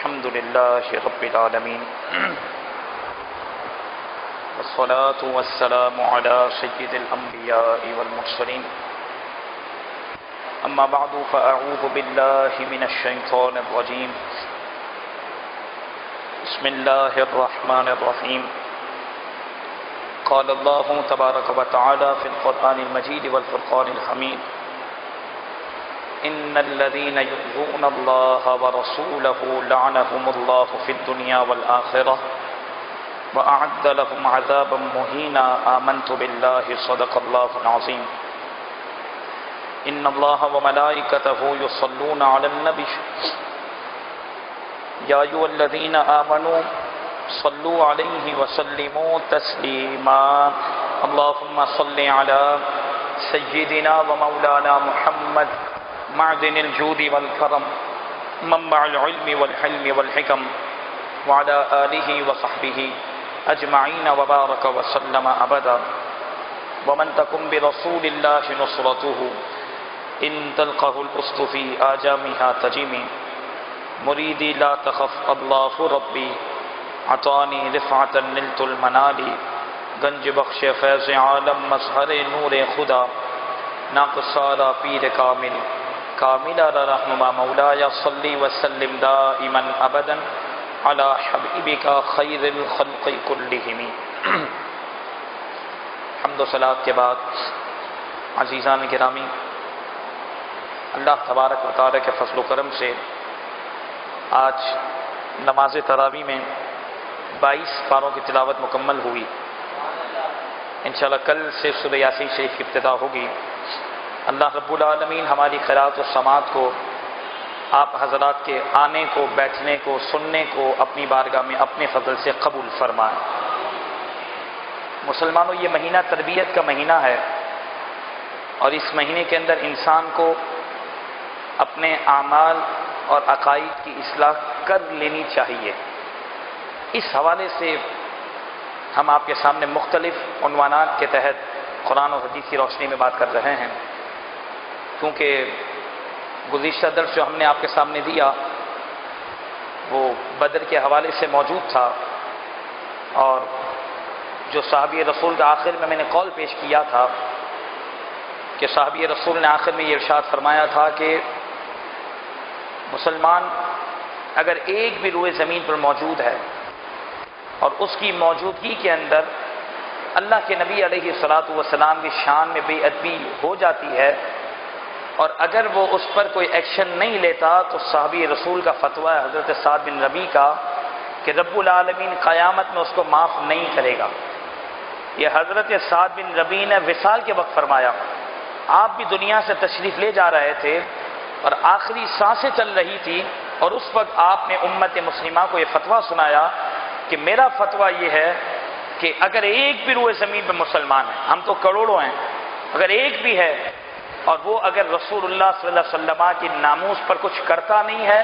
الحمد لله رب العالمين والصلاة والسلام على سيد الأنبياء والمرسلين أما بعد فأعوذ بالله من الشيطان الرجيم بسم الله الرحمن الرحيم قال الله تبارك وتعالى في القرآن المجيد والفرقان الحميد إن الذين يؤذون الله ورسوله لعنهم الله في الدنيا والآخرة وأعد لهم عذابا مهينا آمنت بالله صدق الله العظيم إن الله وملائكته يصلون على النبي يا أيها الذين آمنوا صلوا عليه وسلموا تسليما اللهم صل على سيدنا ومولانا محمد معدن الجود والكرم منبع العلم والحلم والحكم وعلى آله وصحبه أجمعين وبارك وسلم أبدا ومن تكن برسول الله نصرته إن تلقه الأسط في آجامها تجمي مريدي لا تخف الله ربي عطاني رفعة نلت المنال گنج بخش فیض عالم مظہر نور خدا ناقصارا پیر کامل کاملہ رحمہ مولایا صلی وسلم دائما ابدا علی حبیبک خیر الخلق کلہم حمد و صلاۃ کے بعد عزیزان گرامی، اللہ تبارک و تعالی کے فضل و کرم سے آج نماز تراویح میں 22 پاروں کی تلاوت مکمل ہوئی۔ انشاءاللہ کل سے سورہ یاسین شریف کی ابتدا ہوگی۔ اللہ رب العالمین ہماری قرات و سماعت کو، آپ حضرات کے آنے کو، بیٹھنے کو، سننے کو اپنی بارگاہ میں اپنے فضل سے قبول فرمائے۔ مسلمانوں، یہ مہینہ تربیت کا مہینہ ہے، اور اس مہینے کے اندر انسان کو اپنے اعمال اور عقائد کی اصلاح کر لینی چاہیے۔ اس حوالے سے ہم آپ کے سامنے مختلف عنوانات کے تحت قرآن و حدیث کی روشنی میں بات کر رہے ہیں، کیونکہ گزشتہ درس جو ہم نے آپ کے سامنے دیا وہ بدر کے حوالے سے موجود تھا، اور جو صحابی رسول کا آخر میں نے قول پیش کیا تھا کہ صحابی رسول نے آخر میں یہ ارشاد فرمایا تھا کہ مسلمان اگر ایک بھی روئے زمین پر موجود ہے اور اس کی موجودگی کے اندر اللہ کے نبی علیہ الصلاۃ والسلام کی شان میں بے ادبی ہو جاتی ہے، اور اگر وہ اس پر کوئی ایکشن نہیں لیتا تو صحابی رسول کا فتویٰ ہے حضرت سعد بن ربیع کا کہ رب العالمین قیامت میں اس کو معاف نہیں کرے گا۔ یہ حضرت سعد بن ربیع نے وصال کے وقت فرمایا۔ آپ بھی دنیا سے تشریف لے جا رہے تھے اور آخری سانسیں چل رہی تھی، اور اس وقت آپ نے امت مسلمہ کو یہ فتویٰ سنایا کہ میرا فتویٰ یہ ہے کہ اگر ایک بھی روئے زمین پہ مسلمان ہے، ہم تو کروڑوں ہیں، اگر ایک بھی ہے اور وہ اگر رسول اللہ صلی اللہ علیہ وسلم کی ناموس پر کچھ کرتا نہیں ہے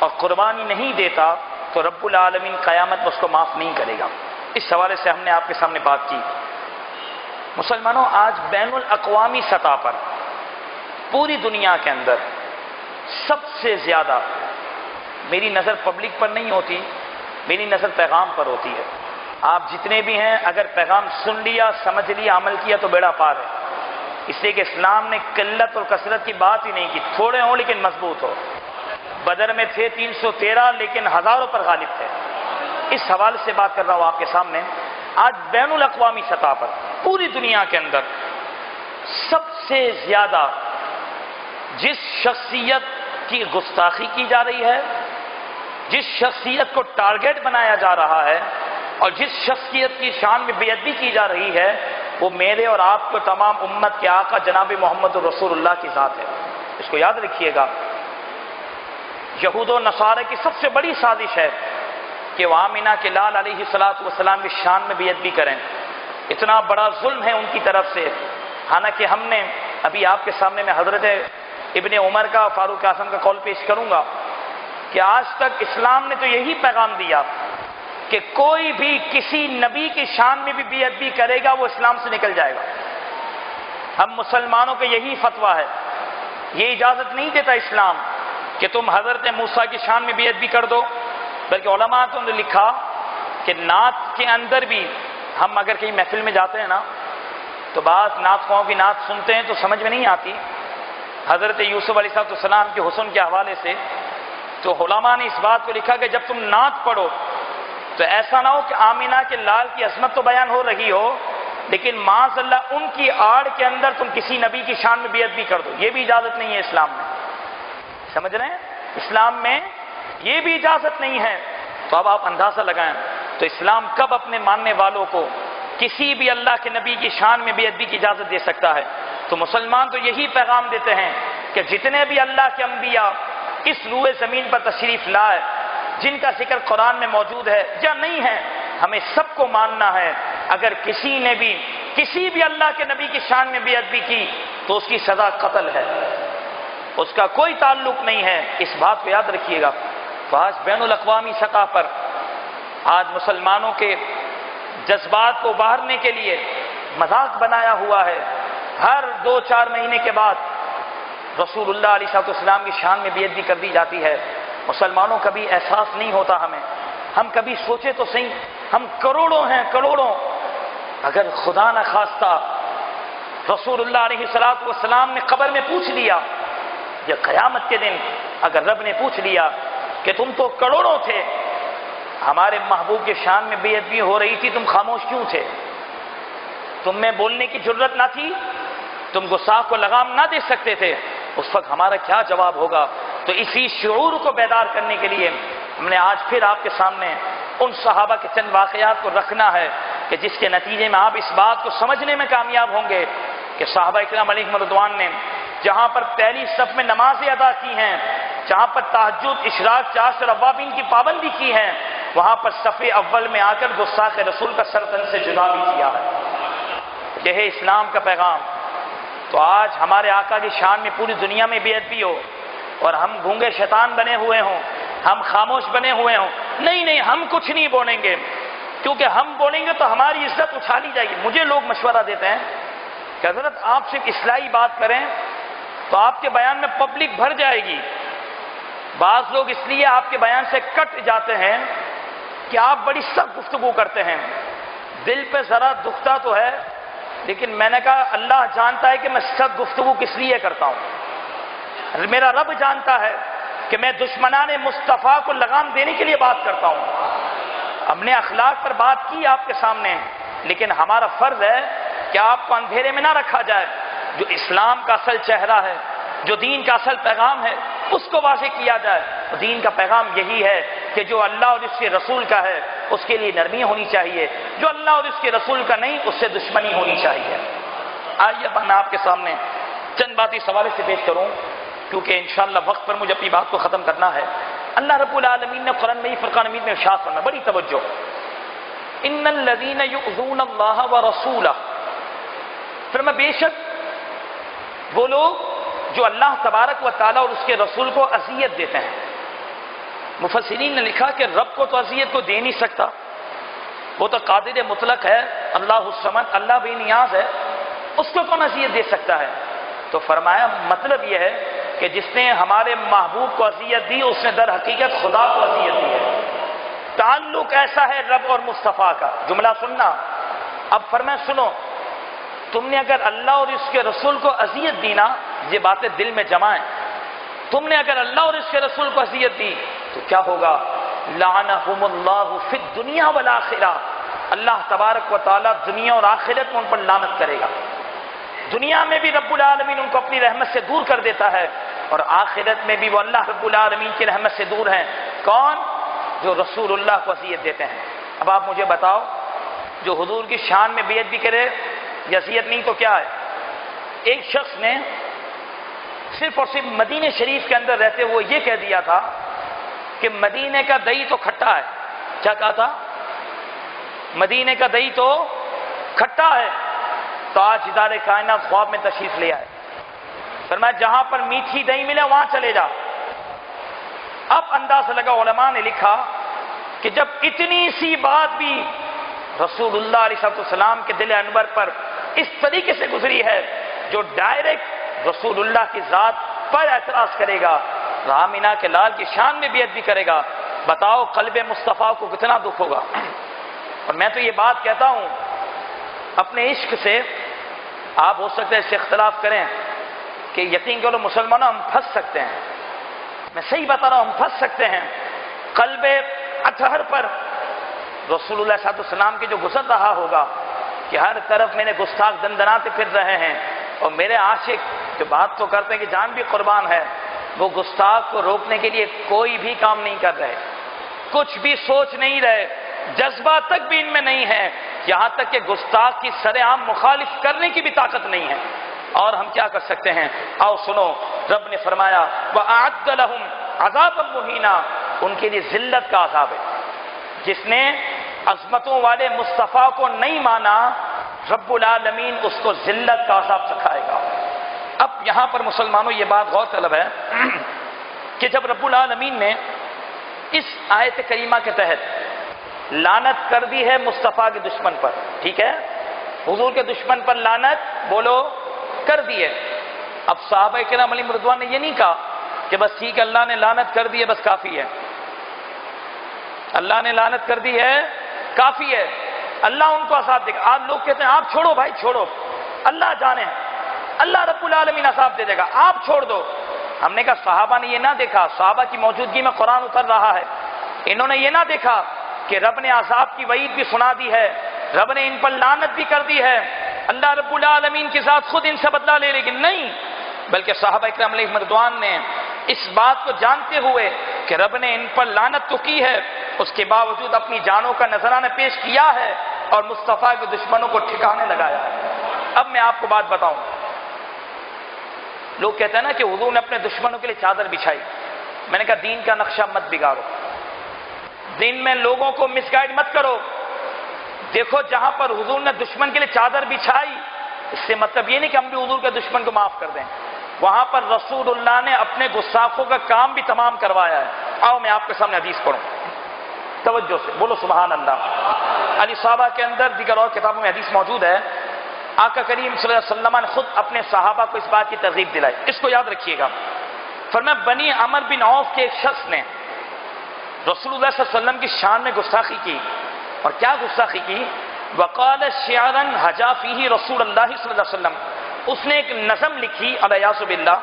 اور قربانی نہیں دیتا تو رب العالمین قیامت میں اس کو معاف نہیں کرے گا۔ اس حوالے سے ہم نے آپ کے سامنے بات کی۔ مسلمانوں، آج بین الاقوامی سطح پر پوری دنیا کے اندر سب سے زیادہ میری نظر پبلک پر نہیں ہوتی، میری نظر پیغام پر ہوتی ہے۔ آپ جتنے بھی ہیں اگر پیغام سن لیا، سمجھ لیا، عمل کیا تو بیڑا پار ہے، اس لیے کہ اسلام نے قلت اور کثرت کی بات ہی نہیں کی، تھوڑے ہوں لیکن مضبوط ہو۔ بدر میں تھے 313 لیکن ہزاروں پر غالب تھے۔ اس حوالے سے بات کر رہا ہوں آپ کے سامنے۔ آج بین الاقوامی سطح پر پوری دنیا کے اندر سب سے زیادہ جس شخصیت کی گستاخی کی جا رہی ہے، جس شخصیت کو ٹارگٹ بنایا جا رہا ہے، اور جس شخصیت کی شان میں بے ادبی کی جا رہی ہے، وہ میرے اور آپ کو تمام امت کے آقا جناب محمد رسول اللہ کی ذات ہے۔ اس کو یاد رکھیے گا، یہود و نصارہ کی سب سے بڑی سازش ہے کہ وہ آمینہ کے لال علیہ الصلوۃ والسلام کی شان میں بے ادبی کریں۔ اتنا بڑا ظلم ہے ان کی طرف سے، حالانکہ ہم نے ابھی آپ کے سامنے میں حضرت ابن عمر کا، فاروق اعظم کا قول پیش کروں گا کہ آج تک اسلام نے تو یہی پیغام دیا کہ کوئی بھی کسی نبی کی شان میں بھی بے ادبی کرے گا وہ اسلام سے نکل جائے گا۔ ہم مسلمانوں کا یہی فتویٰ ہے، یہ اجازت نہیں دیتا اسلام کہ تم حضرت موسیٰ کی شان میں بے ادبی کر دو، بلکہ علماء نے لکھا کہ نعت کے اندر بھی ہم اگر کہیں محفل میں جاتے ہیں نا تو بعض نعت خواہوں کی نعت سنتے ہیں تو سمجھ میں نہیں آتی حضرت یوسف علیہ السلام کے حسن کے حوالے سے، تو علماء نے اس بات کو لکھا کہ جب تم نعت پڑھو تو ایسا نہ ہو کہ آمینہ کے لال کی عظمت تو بیان ہو رہی ہو لیکن معاذ اللہ ان کی آڑ کے اندر تم کسی نبی کی شان میں بے ادبی کر دو، یہ بھی اجازت نہیں ہے اسلام میں، سمجھ رہے ہیں؟ اسلام میں یہ بھی اجازت نہیں ہے۔ تو اب آپ اندازہ لگائیں تو اسلام کب اپنے ماننے والوں کو کسی بھی اللہ کے نبی کی شان میں بے ادبی کی اجازت دے سکتا ہے؟ تو مسلمان تو یہی پیغام دیتے ہیں کہ جتنے بھی اللہ کے انبیاء اس روئے زمین پر تشریف لائے، جن کا ذکر قرآن میں موجود ہے یا نہیں ہے، ہمیں سب کو ماننا ہے۔ اگر کسی نے بھی کسی بھی اللہ کے نبی کی شان میں بے ادبی کی تو اس کی سزا قتل ہے، اس کا کوئی تعلق نہیں ہے، اس بات کو یاد رکھیے گا۔ تو آج بین الاقوامی سطح پر آج مسلمانوں کے جذبات کو ابھارنے کے لیے مذاق بنایا ہوا ہے، ہر 2-4 مہینے کے بعد رسول اللہ علیہ السلام کی شان میں بے ادبی کر دی جاتی ہے۔ مسلمانوں کبھی احساس نہیں ہوتا ہم کبھی سوچے تو صحیح، ہم کروڑوں ہیں، کروڑوں، اگر خدا نہ خواستہ رسول اللہ علیہ السلام نے قبر میں پوچھ لیا یا قیامت کے دن اگر رب نے پوچھ لیا کہ تم تو کروڑوں تھے، ہمارے محبوب کے شان میں بے ادبی ہو رہی تھی، تم خاموش کیوں تھے؟ تم میں بولنے کی جرت نہ تھی؟ تم گستاخ کو لگام نہ دے سکتے تھے؟ اس وقت ہمارا کیا جواب ہوگا؟ تو اسی شعور کو بیدار کرنے کے لیے ہم نے آج پھر آپ کے سامنے ان صحابہ کے چند واقعات کو رکھنا ہے کہ جس کے نتیجے میں آپ اس بات کو سمجھنے میں کامیاب ہوں گے کہ صحابہ اکرام علیہم رضوان نے جہاں پر پہلی صف میں نمازیں ادا کی ہیں، جہاں پر تہجد، اشراق، چاشر، اوابین کی پابندی کی ہے، وہاں پر صف اول میں آ کر گستاخ رسول کا سر تن سے جدا بھی کیا ہے۔ یہ ہے اسلام کا پیغام۔ تو آج ہمارے آقا کی شان میں پوری دنیا میں بے ادبی ہو اور ہم گونگے شیطان بنے ہوئے ہوں، ہم خاموش بنے ہوئے ہوں، نہیں ہم کچھ نہیں بولیں گے، کیونکہ ہم بولیں گے تو ہماری عزت اچھالی جائے گی۔ مجھے لوگ مشورہ دیتے ہیں کہ حضرت آپ صرف اصلاحی بات کریں تو آپ کے بیان میں پبلک بھر جائے گی۔ بعض لوگ اس لیے آپ کے بیان سے کٹ جاتے ہیں کہ آپ بڑی سخت گفتگو کرتے ہیں، دل پہ ذرا دکھتا تو ہے، لیکن میں نے کہا اللہ جانتا ہے کہ میں سخت گفتگو کس لیے کرتا ہوں، میرا رب جانتا ہے کہ میں دشمنان مصطفیٰ کو لگام دینے کے لیے بات کرتا ہوں۔ ہم نے اخلاق پر بات کی آپ کے سامنے، لیکن ہمارا فرض ہے کہ آپ کو اندھیرے میں نہ رکھا جائے، جو اسلام کا اصل چہرہ ہے، جو دین کا اصل پیغام ہے، اس کو واضح کیا جائے۔ دین کا پیغام یہی ہے کہ جو اللہ اور اس کے رسول کا ہے اس کے لیے نرمی ہونی چاہیے، جو اللہ اور اس کے رسول کا نہیں اس سے دشمنی ہونی چاہیے۔ آئیے میں آپ کے سامنے چند باتیں سوالے سے پیش کروں، کیونکہ انشاءاللہ وقت پر مجھے اپنی بات کو ختم کرنا ہے۔ اللہ رب العالمین نے قرآن میں فرقان حمید میں ارشاد فرمایا، بڑی توجہ، ان الذین یؤذون اللہ ورسولہ، فرمایا بے شک وہ لوگ جو اللہ تبارک و تعالیٰ اور اس کے رسول کو اذیت دیتے ہیں۔ مفسرین نے لکھا کہ رب کو تو اذیت کو دے نہیں سکتا، وہ تو قادر مطلق ہے، اللہ الصمد، اللہ بے نیاز ہے، اس کو کون اذیت دے سکتا ہے؟ تو فرمایا مطلب یہ ہے کہ جس نے ہمارے محبوب کو اذیت دی اس نے در حقیقت خدا کو اذیت دی ہے۔ تعلق ایسا ہے رب اور مصطفیٰ کا۔ جملہ سننا، اب فرمایا سنو، تم نے اگر اللہ اور اس کے رسول کو اذیت دی نا، یہ باتیں دل میں جمائیں، تم نے اگر اللہ اور اس کے رسول کو اذیت دی تو کیا ہوگا؟ لعنہم اللہ فی الدنیا والآخرہ، اللہ تبارک و تعالیٰ دنیا اور آخرت میں ان پر لعنت کرے گا۔ دنیا میں بھی رب العالمین ان کو اپنی رحمت سے دور کر دیتا ہے، اور آخرت میں بھی وہ اللہ رب العالمین کی رحمت سے دور ہیں۔ کون؟ جو رسول اللہ کو اذیت دیتے ہیں۔ اب آپ مجھے بتاؤ، جو حضور کی شان میں بے ادبی کرے یہ اذیت نہیں تو کیا ہے؟ ایک شخص نے صرف اور صرف مدینہ شریف کے اندر رہتے ہوئے یہ کہہ دیا تھا کہ مدینہ کا دہی تو کھٹا ہے۔ کیا کہا تھا؟ مدینہ کا دہی تو کھٹا ہے۔ تو آج ادارے کائنات خواب میں تشریف لے آئے، فرمایا جہاں پر میٹھی دہی ملے وہاں چلے جا۔ اب اندازہ لگا، علماء نے لکھا کہ جب اتنی سی بات بھی رسول اللہ علیہ السلام کے دل انور پر اس طریقے سے گزری ہے، جو ڈائریکٹ رسول اللہ کی ذات پر اعتراض کرے گا، رامینا کے لال کی شان میں بیعت بھی کرے گا، بتاؤ قلب مصطفیٰ کو کتنا دکھ ہوگا۔ اور میں تو یہ بات کہتا ہوں اپنے عشق سے، آپ ہو سکتا ہے اس سے اختلاف کریں کہ یقین کرو مسلمانوں ہم پھنس سکتے ہیں، میں صحیح بتا رہا ہوں، ہم پھنس سکتے ہیں۔ قلب اطہر پر رسول اللہ صلی اللہ علیہ وسلم کی جو گزر رہا ہوگا کہ ہر طرف میں نے گستاخ دندناتے پھر رہے ہیں، اور میرے عاشق جو بات تو کرتے ہیں کہ جان بھی قربان ہے، وہ گستاخ کو روکنے کے لیے کوئی بھی کام نہیں کر رہے، کچھ بھی سوچ نہیں رہے، جذبہ تک بھی ان میں نہیں ہے، یہاں تک کہ گستاخ کی سر عام مخالف کرنے کی بھی طاقت نہیں ہے۔ اور ہم کیا کر سکتے ہیں؟ آؤ سنو، رب نے فرمایا وَأَعَدَّ لَهُمْ عَذَابًا مُهِينًا، ان کے لیے ذلت کا عذاب ہے۔ جس نے عظمتوں والے مصطفیٰ کو نہیں مانا، رب العالمین اس کو ذلت کا عذاب چکھائے گا۔ اب یہاں پر مسلمانوں یہ بات غور طلب ہے کہ جب رب العالمین نے اس آیت کریمہ کے تحت لعنت کر دی ہے مصطفیٰ کے دشمن پر، ٹھیک ہے، حضور کے دشمن پر لعنت بولو کر دی ہے، اب صحابہ کرام علیہم رضوان نے یہ نہیں کہا کہ بس ٹھیک ہے اللہ نے لعنت کر دی ہے بس کافی ہے، اللہ نے لعنت کر دی ہے کافی ہے، اللہ ان کو عذاب دے گا۔ آج لوگ کہتے ہیں آپ چھوڑو بھائی چھوڑو، اللہ جانے، اللہ رب العالمین عذاب دے دے گا، آپ چھوڑ دو۔ ہم نے کہا صحابہ نے یہ نہ دیکھا، صحابہ کی موجودگی میں قرآن اتر رہا ہے، انہوں نے یہ نہ دیکھا کہ رب نے عذاب کی وعید بھی سنا دی ہے، رب نے ان پر لعنت بھی کر دی ہے، اللہ رب العالمین کی ذات خود ان سے بدلہ لے لیکن نہیں، بلکہ صحابہ اکرام علیہم رضوان نے اس بات کو جانتے ہوئے کہ رب نے ان پر لعنت تو کی ہے، اس کے باوجود اپنی جانوں کا نذرانہ پیش کیا ہے اور مصطفیٰ کے دشمنوں کو ٹھکانے لگایا ہے۔ اب میں آپ کو بات بتاؤں، لوگ کہتے ہیں نا کہ حضور نے اپنے دشمنوں کے لیے چادر بچھائی، میں نے کہا دین کا نقشہ مت بگاڑو، دین میں لوگوں کو مس گائیڈ مت کرو، دیکھو جہاں پر حضور نے دشمن کے لیے چادر بچھائی اس سے مطلب یہ نہیں کہ ہم بھی حضور کے دشمن کو معاف کر دیں، وہاں پر رسول اللہ نے اپنے گستاخوں کا کام بھی تمام کروایا ہے۔ آؤ میں آپ کے سامنے حدیث پڑھوں، توجہ سے بولو سبحان اللہ۔ علی صحابہ کے اندر دیگر اور کتابوں میں حدیث موجود ہے، آقا کریم صلی اللہ علیہ وسلم نے خود اپنے صحابہ کو اس بات کی ترغیب دلائی، اس کو یاد رکھیے گا۔ فرمایا بنی عمر بن عوف کے ایک شخص نے رسول اللہ صلی اللہ علیہ وسلم کی شان میں گستاخی کی، اور کیا گستاخی کی؟ وقال شعرا حجا فیہ رسول اللہ صلی اللہ علیہ وسلم، اس نے ایک نظم لکھی الیاذ باللہ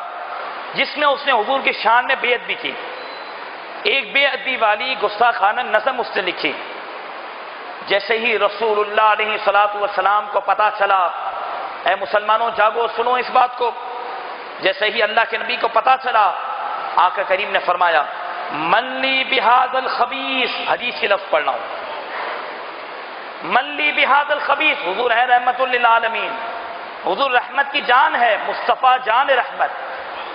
جس میں اس نے حضور کی شان میں بے ادبی کی، ایک بے ادبی والی گستاخانہ نظم اس نے لکھی۔ جیسے ہی رسول اللہ علیہ الصلوۃ والسلام کو پتہ چلا، اے مسلمانوں جاگو سنو اس بات کو، جیسے ہی اللہ کے نبی کو پتہ چلا، آقا کریم نے فرمایا من لی بہذا الخبیث، حدیث کے لفظ پڑھنا ہوں، من لی بہذا الخبیث، حضور ہے رحمت للعالمین، حضور رحمت کی جان ہے، مصطفیٰ جان رحمت،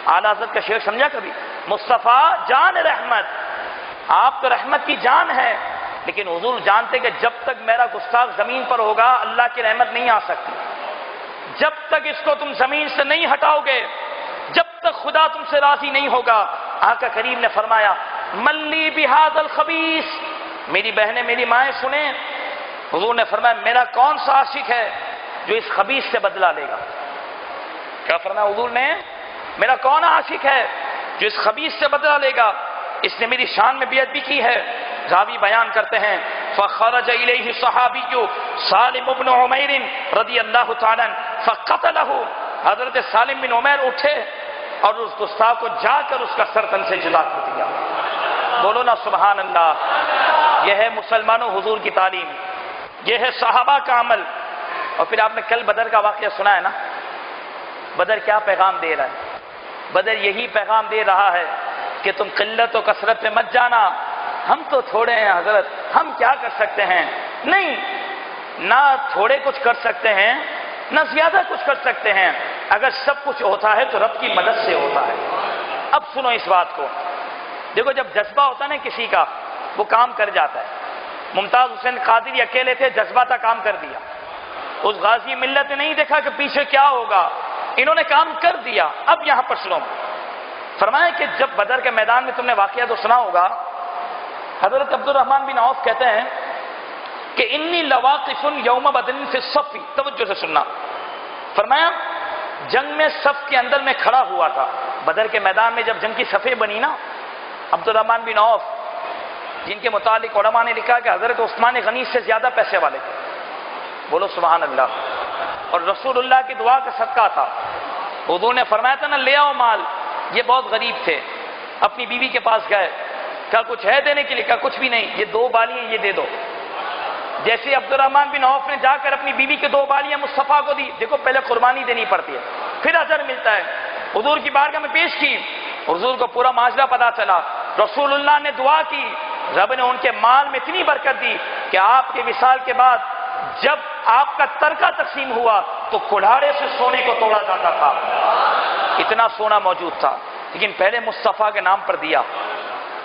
اعلیٰ حضرت کا شعر سمجھا کبھی؟ مصطفیٰ جان رحمت، آپ تو رحمت کی جان ہے، لیکن حضور جانتے کہ جب تک میرا گستاخ زمین پر ہوگا اللہ کی رحمت نہیں آ سکتی، جب تک اس کو تم زمین سے نہیں ہٹاؤ گے، جب تک خدا تم سے راضی نہیں ہوگا۔ آقا کریم نے فرمایا من لی بہذا الخبیث، میری بہنیں میری مائیں سنیں، حضور نے فرمایا میرا کون سا عاشق ہے جو اس خبیث سے بدلہ لے گا؟ کیا فرمایا حضور نے؟ میرا کون عاشق ہے جو اس خبیث سے بدلہ لے گا؟ اس نے میری شان میں بے ادبی کی ہے۔ راوی بیان کرتے ہیں فخرج الیہ صحابی سالم بن عمیر رضی اللہ تعالی عنہ فقتلہ، حضرت سالم بن عمیر اٹھے اور اس گستاخ کو جا کر اس کا سر تن سے جدا کر دیا۔ بولو نا سبحان اللہ۔ یہ ہے مسلمانوں حضور کی تعلیم، یہ ہے صحابہ کا عمل۔ اور پھر آپ نے کل بدر کا واقعہ سنا ہے نا، بدر کیا پیغام دے رہا ہے؟ بدر یہی پیغام دے رہا ہے کہ تم قلت و کثرت میں مت جانا، ہم تو تھوڑے ہیں حضرت، ہم کیا کر سکتے ہیں؟ نہیں، نہ تھوڑے کچھ کر سکتے ہیں نہ زیادہ کچھ کر سکتے ہیں، اگر سب کچھ ہوتا ہے تو رب کی مدد سے ہوتا ہے۔ اب سنو اس بات کو، دیکھو جب جذبہ ہوتا ہے نا کسی کا، وہ کام کر جاتا ہے۔ ممتاز حسین قادری اکیلے تھے، جذبہ تھا کام کر دیا، اس غازی ملت نے نہیں دیکھا کہ پیچھے کیا ہوگا، انہوں نے کام کر دیا۔ اب یہاں پر سنو، فرمایا کہ جب بدر کے میدان میں تم نے واقعہ تو سنا ہوگا، حضرت عبد الرحمن بن عوف کہتے ہیں کہ انی لواقف یوم بدر فی الصف، توجہ سے سننا، فرمایا جنگ میں صف کے اندر میں کھڑا ہوا تھا، بدر کے میدان میں جب جنگ کی صفیں بنی نا، عبد الرحمن بن عوف جن کے متعلق علماء نے لکھا کہ حضرت عثمان غنی سے زیادہ پیسے والے تھے، بولو سبحان اللہ، اور رسول اللہ کی دعا کا صدقہ تھا۔ حضور نے فرمایا تھا نا لے آؤ مال، یہ بہت غریب تھے، اپنی بیوی کے پاس گئے، کہا کچھ ہے دینے کے لیے؟ کہا کچھ بھی نہیں، یہ 2 بالیاں یہ دے دو۔ جیسے عبد الرحمن بن عوف نے جا کر اپنی بیوی کے 2 بالیاں مصطفیٰ کو دی، دیکھو پہلے قربانی دینی پڑتی ہے پھر اجر ملتا ہے، حضور کی بارگاہ میں پیش کی، حضور کو پورا معاملہ پتا چلا، رسول اللہ نے دعا کی، رب نے ان کے مال میں اتنی برکت دی کہ آپ کے وصال کے بعد جب آپ کا ترکہ تقسیم ہوا تو کڑھاڑے سے سونے کو توڑا جاتا تھا، اتنا سونا موجود تھا، لیکن پہلے مصطفیٰ کے نام پر دیا،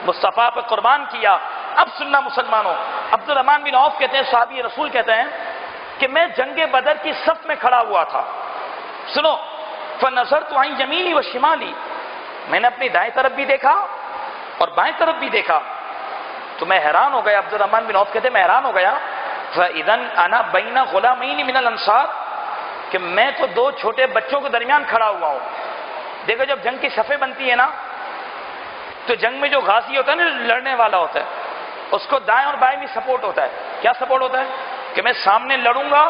مصطفیٰ پر قربان کیا۔ اب سننا مسلمانوں، عبد الرحمن بن عوف کہتے ہیں، صحابی رسول کہتے ہیں کہ میں جنگ بدر کی صف میں کھڑا ہوا تھا، سنو، فنظرت عن یمینی و شمالی، میں نے اپنی دائیں طرف بھی دیکھا اور بائیں طرف بھی دیکھا تو میں حیران ہو گیا۔ عبد الرحمن بن عوف کہتے ہیں میں حیران ہو گیا، فَإِذَنْ أَنَا بَيْنَ غُلَامَيْنِ مِنَ الْأَنصَارِ، کہ میں تو 2 چھوٹے بچوں کے درمیان کھڑا ہوا ہوں۔ دیکھو جب جنگ کی صفیں بنتی ہے نا تو جنگ میں جو غازی ہوتا ہے نا، لڑنے والا ہوتا ہے، اس کو دائیں اور بائیں بھی سپورٹ ہوتا ہے۔ کیا سپورٹ ہوتا ہے؟ کہ میں سامنے لڑوں گا،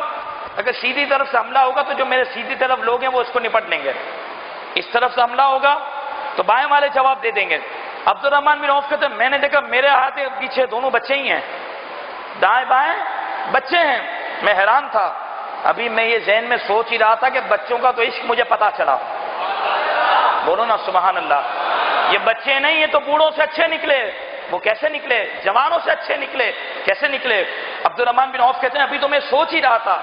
اگر سیدھی طرف سے حملہ ہوگا تو جو میرے سیدھی طرف لوگ ہیں وہ اس کو نپٹ لیں گے، اس طرف سے حملہ ہوگا تو بائیں والے جواب دے دیں گے۔ عبد الرحمن بن عوف کہتے ہیں میں نے دیکھا میرے ہاتھ پیچھے دونوں بچے ہی ہیں، دائیں بائیں بچے ہیں، میں حیران تھا۔ ابھی میں یہ ذہن میں سوچ ہی رہا تھا کہ بچوں کا تو عشق مجھے پتا چلا، بولو نا سبحان اللہ، یہ بچے نہیں، یہ تو بوڑھوں سے اچھے نکلے۔ وہ کیسے نکلے؟ جوانوں سے اچھے نکلے۔ کیسے نکلے؟ عبد الرحمن بن عوف کہتے ہیں ابھی تو میں سوچ ہی رہا تھا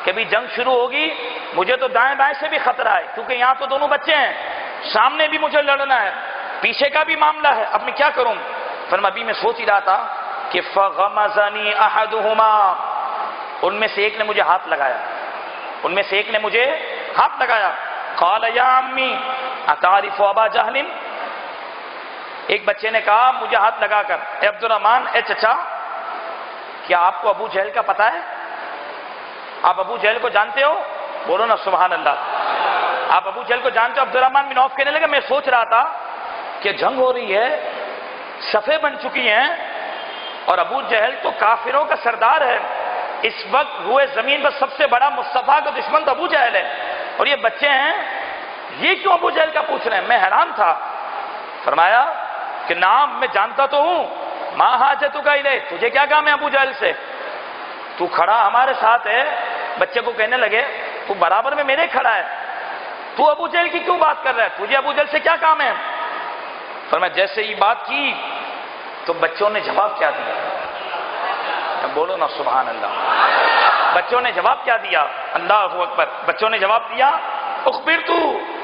کہ ابھی جنگ شروع ہوگی، مجھے تو دائیں بائیں سے بھی خطرہ ہے کیونکہ یہاں تو دونوں بچے ہیں، سامنے بھی مجھے لڑنا ہے، پیچھے کا بھی معاملہ ہے، اب میں کیا کروں؟ فرمایا ابھی میں سوچ ہی رہا تھا کہ فغمزنی احدہما، ان میں سے ایک نے مجھے ہاتھ لگایا، ان میں سے ایک نے مجھے ہاتھ لگایا، قال یا امی اتعرف ابا جہل، ایک بچے نے کہا مجھے ہاتھ لگا کر، اے عبد الرحمن، اے چچا، کیا آپ کو ابو جہل کا پتہ ہے؟ آپ ابو جہل کو جانتے ہو؟ بولو نا سبحان اللہ، آپ ابو جہل کو جانتے ہو؟ عبد الرحمن بن عوف کہنے لگا میں سوچ رہا تھا کہ جنگ ہو رہی ہے، صفیں بن چکی ہیں اور ابو جہل تو کافروں کا سردار ہے، اس وقت روئے زمین پر سب سے بڑا مصطفیٰ کا دشمن تو ابو جہل ہے، اور یہ بچے ہیں، یہ کیوں ابو جہل کا پوچھ رہے ہیں؟ میں حیران تھا۔ فرمایا کہ نام میں جانتا تو ہوں، ما حاجتک الیہ، تجھے کیا کام ہے ابو جہل سے؟ تو کھڑا ہمارے ساتھ ہے۔ بچے کو کہنے لگے تو برابر میں میرے کھڑا ہے، تو ابو جہل کی کیوں بات کر رہا ہے؟ تجھے ابو جہل سے کیا کام ہے؟ فرمایا جیسے یہ بات کی تو بچوں نے جواب کیا دیا؟ بولو نا سبحان اللہ، بچوں نے جواب کیا دیا؟ اللہ اکبر، بچوں نے جواب دیا اخبرتو،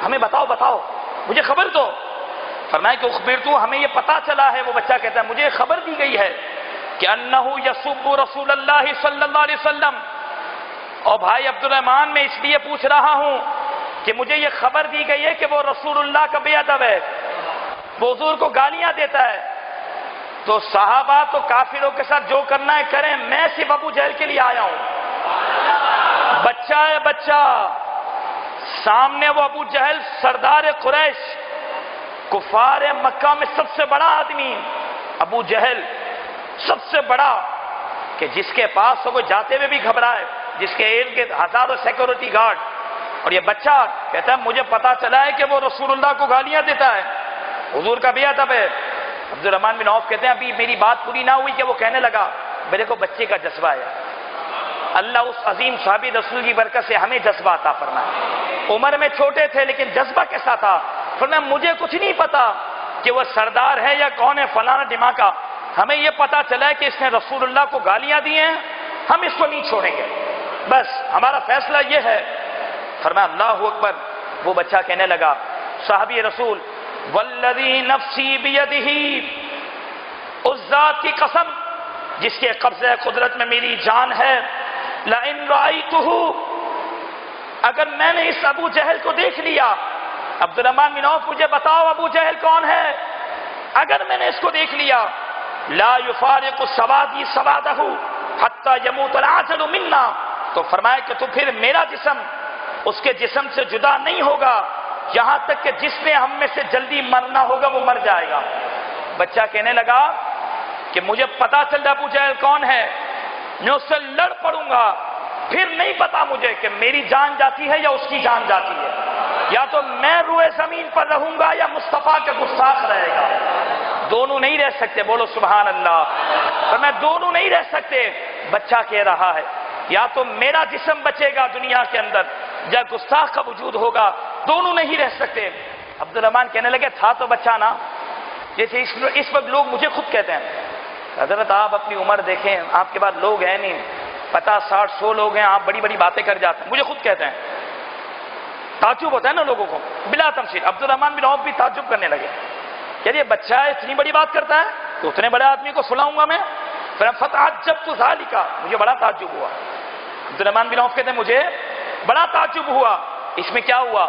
ہمیں بتاؤ، مجھے خبر دو۔ فرمایا کہ اخبرتو، ہمیں یہ پتا چلا ہے، وہ بچہ کہتا ہے مجھے خبر دی گئی ہے کہ انہ یسب رسول اللہ صلی اللہ علیہ وسلم، اور بھائی عبد الرحمن میں اس لیے پوچھ رہا ہوں کہ مجھے یہ خبر دی گئی ہے کہ وہ رسول اللہ کا بے ادب ہے، وہ حضور کو گالیاں دیتا ہے، تو صحابہ تو کافروں کے ساتھ جو کرنا ہے کریں، میں صرف ابو جہل کے لیے آیا ہوں۔ بچہ ہے بچہ، سامنے وہ ابو جہل سردار قریش، کفار مکہ میں سب سے بڑا آدمی، ابو جہل سب سے بڑا، کہ جس کے پاس کوئی جاتے ہوئے بھی گھبرائے، جس کے ارد گرد ہزاروں سیکورٹی گارڈ، اور یہ بچہ کہتا ہے مجھے پتا چلا ہے کہ وہ رسول اللہ کو گالیاں دیتا ہے، حضور کا بے ادب ہے۔ عبد الرحمن بن عوف کہتے ہیں ابھی میری بات پوری نہ ہوئی کہ وہ کہنے لگا میرے کو بچے کا جذبہ ہے، اللہ اس عظیم صحابی رسول کی برکت سے ہمیں جذبہ عطا فرمائے۔ عمر میں چھوٹے تھے لیکن جذبہ کیسا تھا؟ فرمایا مجھے کچھ نہیں پتا کہ وہ سردار ہے یا کون ہے فلانا ڈھماکا، ہمیں یہ پتا چلا ہے کہ اس نے رسول اللہ کو گالیاں دی ہیں، ہم اس کو نہیں چھوڑیں گے، بس ہمارا فیصلہ یہ ہے۔ فرمایا اللہ اکبر، وہ بچہ کہنے لگا صحابی رسول والذی نفسی بیدہ، اس ذات کی قسم جس کے قبضہ قدرت میں میری جان ہے، لئن رأیتہ، اگر میں نے اس ابو جہل کو دیکھ لیا، عبد الرحمن بن عوف مجھے بتاؤ ابو جہل کون ہے، اگر میں نے اس کو دیکھ لیا، لا یفارق سوادی سوادہ حتی یموت العاجل منا، تو فرمایا کہ تو پھر میرا جسم اس کے جسم سے جدا نہیں ہوگا یہاں تک کہ جس نے ہم میں سے جلدی مرنا ہوگا وہ مر جائے گا۔ بچہ کہنے لگا کہ مجھے پتا چل رہا ابو جہل کون ہے، میں اس سے لڑ پڑوں گا، پھر نہیں پتا مجھے کہ میری جان جاتی ہے یا اس کی جان جاتی ہے، یا تو میں روئے زمین پر رہوں گا یا مصطفیٰ کا گستاخ رہے گا، دونوں نہیں رہ سکتے۔ بولو سبحان اللہ۔ تو میں دونوں نہیں رہ سکتے۔ بچہ کہہ رہا ہے یا تو میرا جسم بچے گا دنیا کے اندر یا گستاخ کا وجود ہوگا، دونوں نہیں رہ سکتے۔ عبد الرحمن کہنے لگے تھا تو بچہ نا، جیسے اس وقت لوگ مجھے خود کہتے ہیں حضرت آپ اپنی عمر دیکھیں، آپ کے بعد لوگ ہیں نہیں، 50 60 100 لوگ ہیں، آپ بڑی بڑی باتیں کر جاتے ہیں، مجھے خود کہتے ہیں، تعجب ہوتا ہے نا لوگوں کو بلا تمثیل۔ عبد الرحمن بن عوف بھی تعجب کرنے لگے کہ یہ بچہ اتنی بڑی بات کرتا ہے تو اتنے بڑے آدمی کو سلاؤں گا میں؟ پھر فتعجبت ذالک، مجھے بڑا تعجب ہوا۔ عبد الرحمن بن عوف کہتے ہیں مجھے بڑا تعجب ہوا۔ اس میں کیا ہوا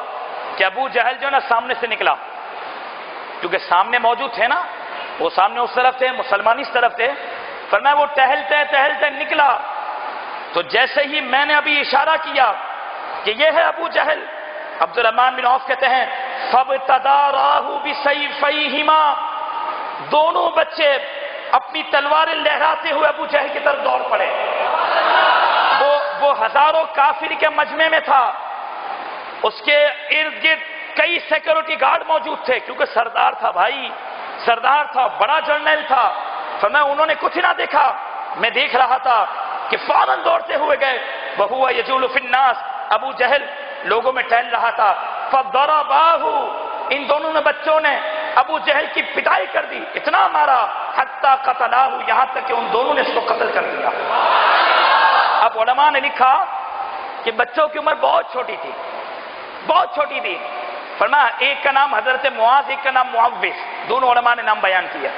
کہ ابو جہل جو نا سامنے سے نکلا، کیونکہ سامنے موجود تھے نا، وہ سامنے اس طرف تھے، مسلمان اس طرف تھے، فرمایا وہ ٹہلتے نکلا، تو جیسے ہی میں نے ابھی اشارہ کیا کہ یہ ہے ابو جہل، عبد الرحمن بن عوف کہتے ہیں فَابْتَدَارَاهُ بِسَيْفَيْهِمَا، دونوں بچے اپنی تلواریں لہراتے ہوئے ابو جہل کی طرف دوڑ پڑے۔ وہ ہزاروں کافر کے مجمع میں تھا، اس کے ارد گرد کئی سیکورٹی گارڈ موجود تھے، کیونکہ سردار تھا بھائی، سردار تھا، بڑا جرنیل تھا۔ فرمایا انہوں نے کچھ نہ دیکھا، میں دیکھ رہا تھا کہ فوراً دوڑتے ہوئے گئے۔ وَهُوَ يَجُولُ فِي النَّاسِ، ابو جہل لوگوں میں ٹہل رہا تھا۔ فَضَرَبَاهُ، ان دونوں نے بچوں نے ابو جہل کی پٹائی کر دی، اتنا مارا حَتَّى قَتَلَاهُ، یہاں تک کہ ان دونوں نے اس کو قتل کر دیا۔ اب علماء نے لکھا کہ بچوں کی عمر بہت چھوٹی تھی، بہت چھوٹی تھی۔ فرمایا ایک کا نام حضرت معاذ، ایک کا نام معوذ، دونوں علماء نے نام بیان کیا۔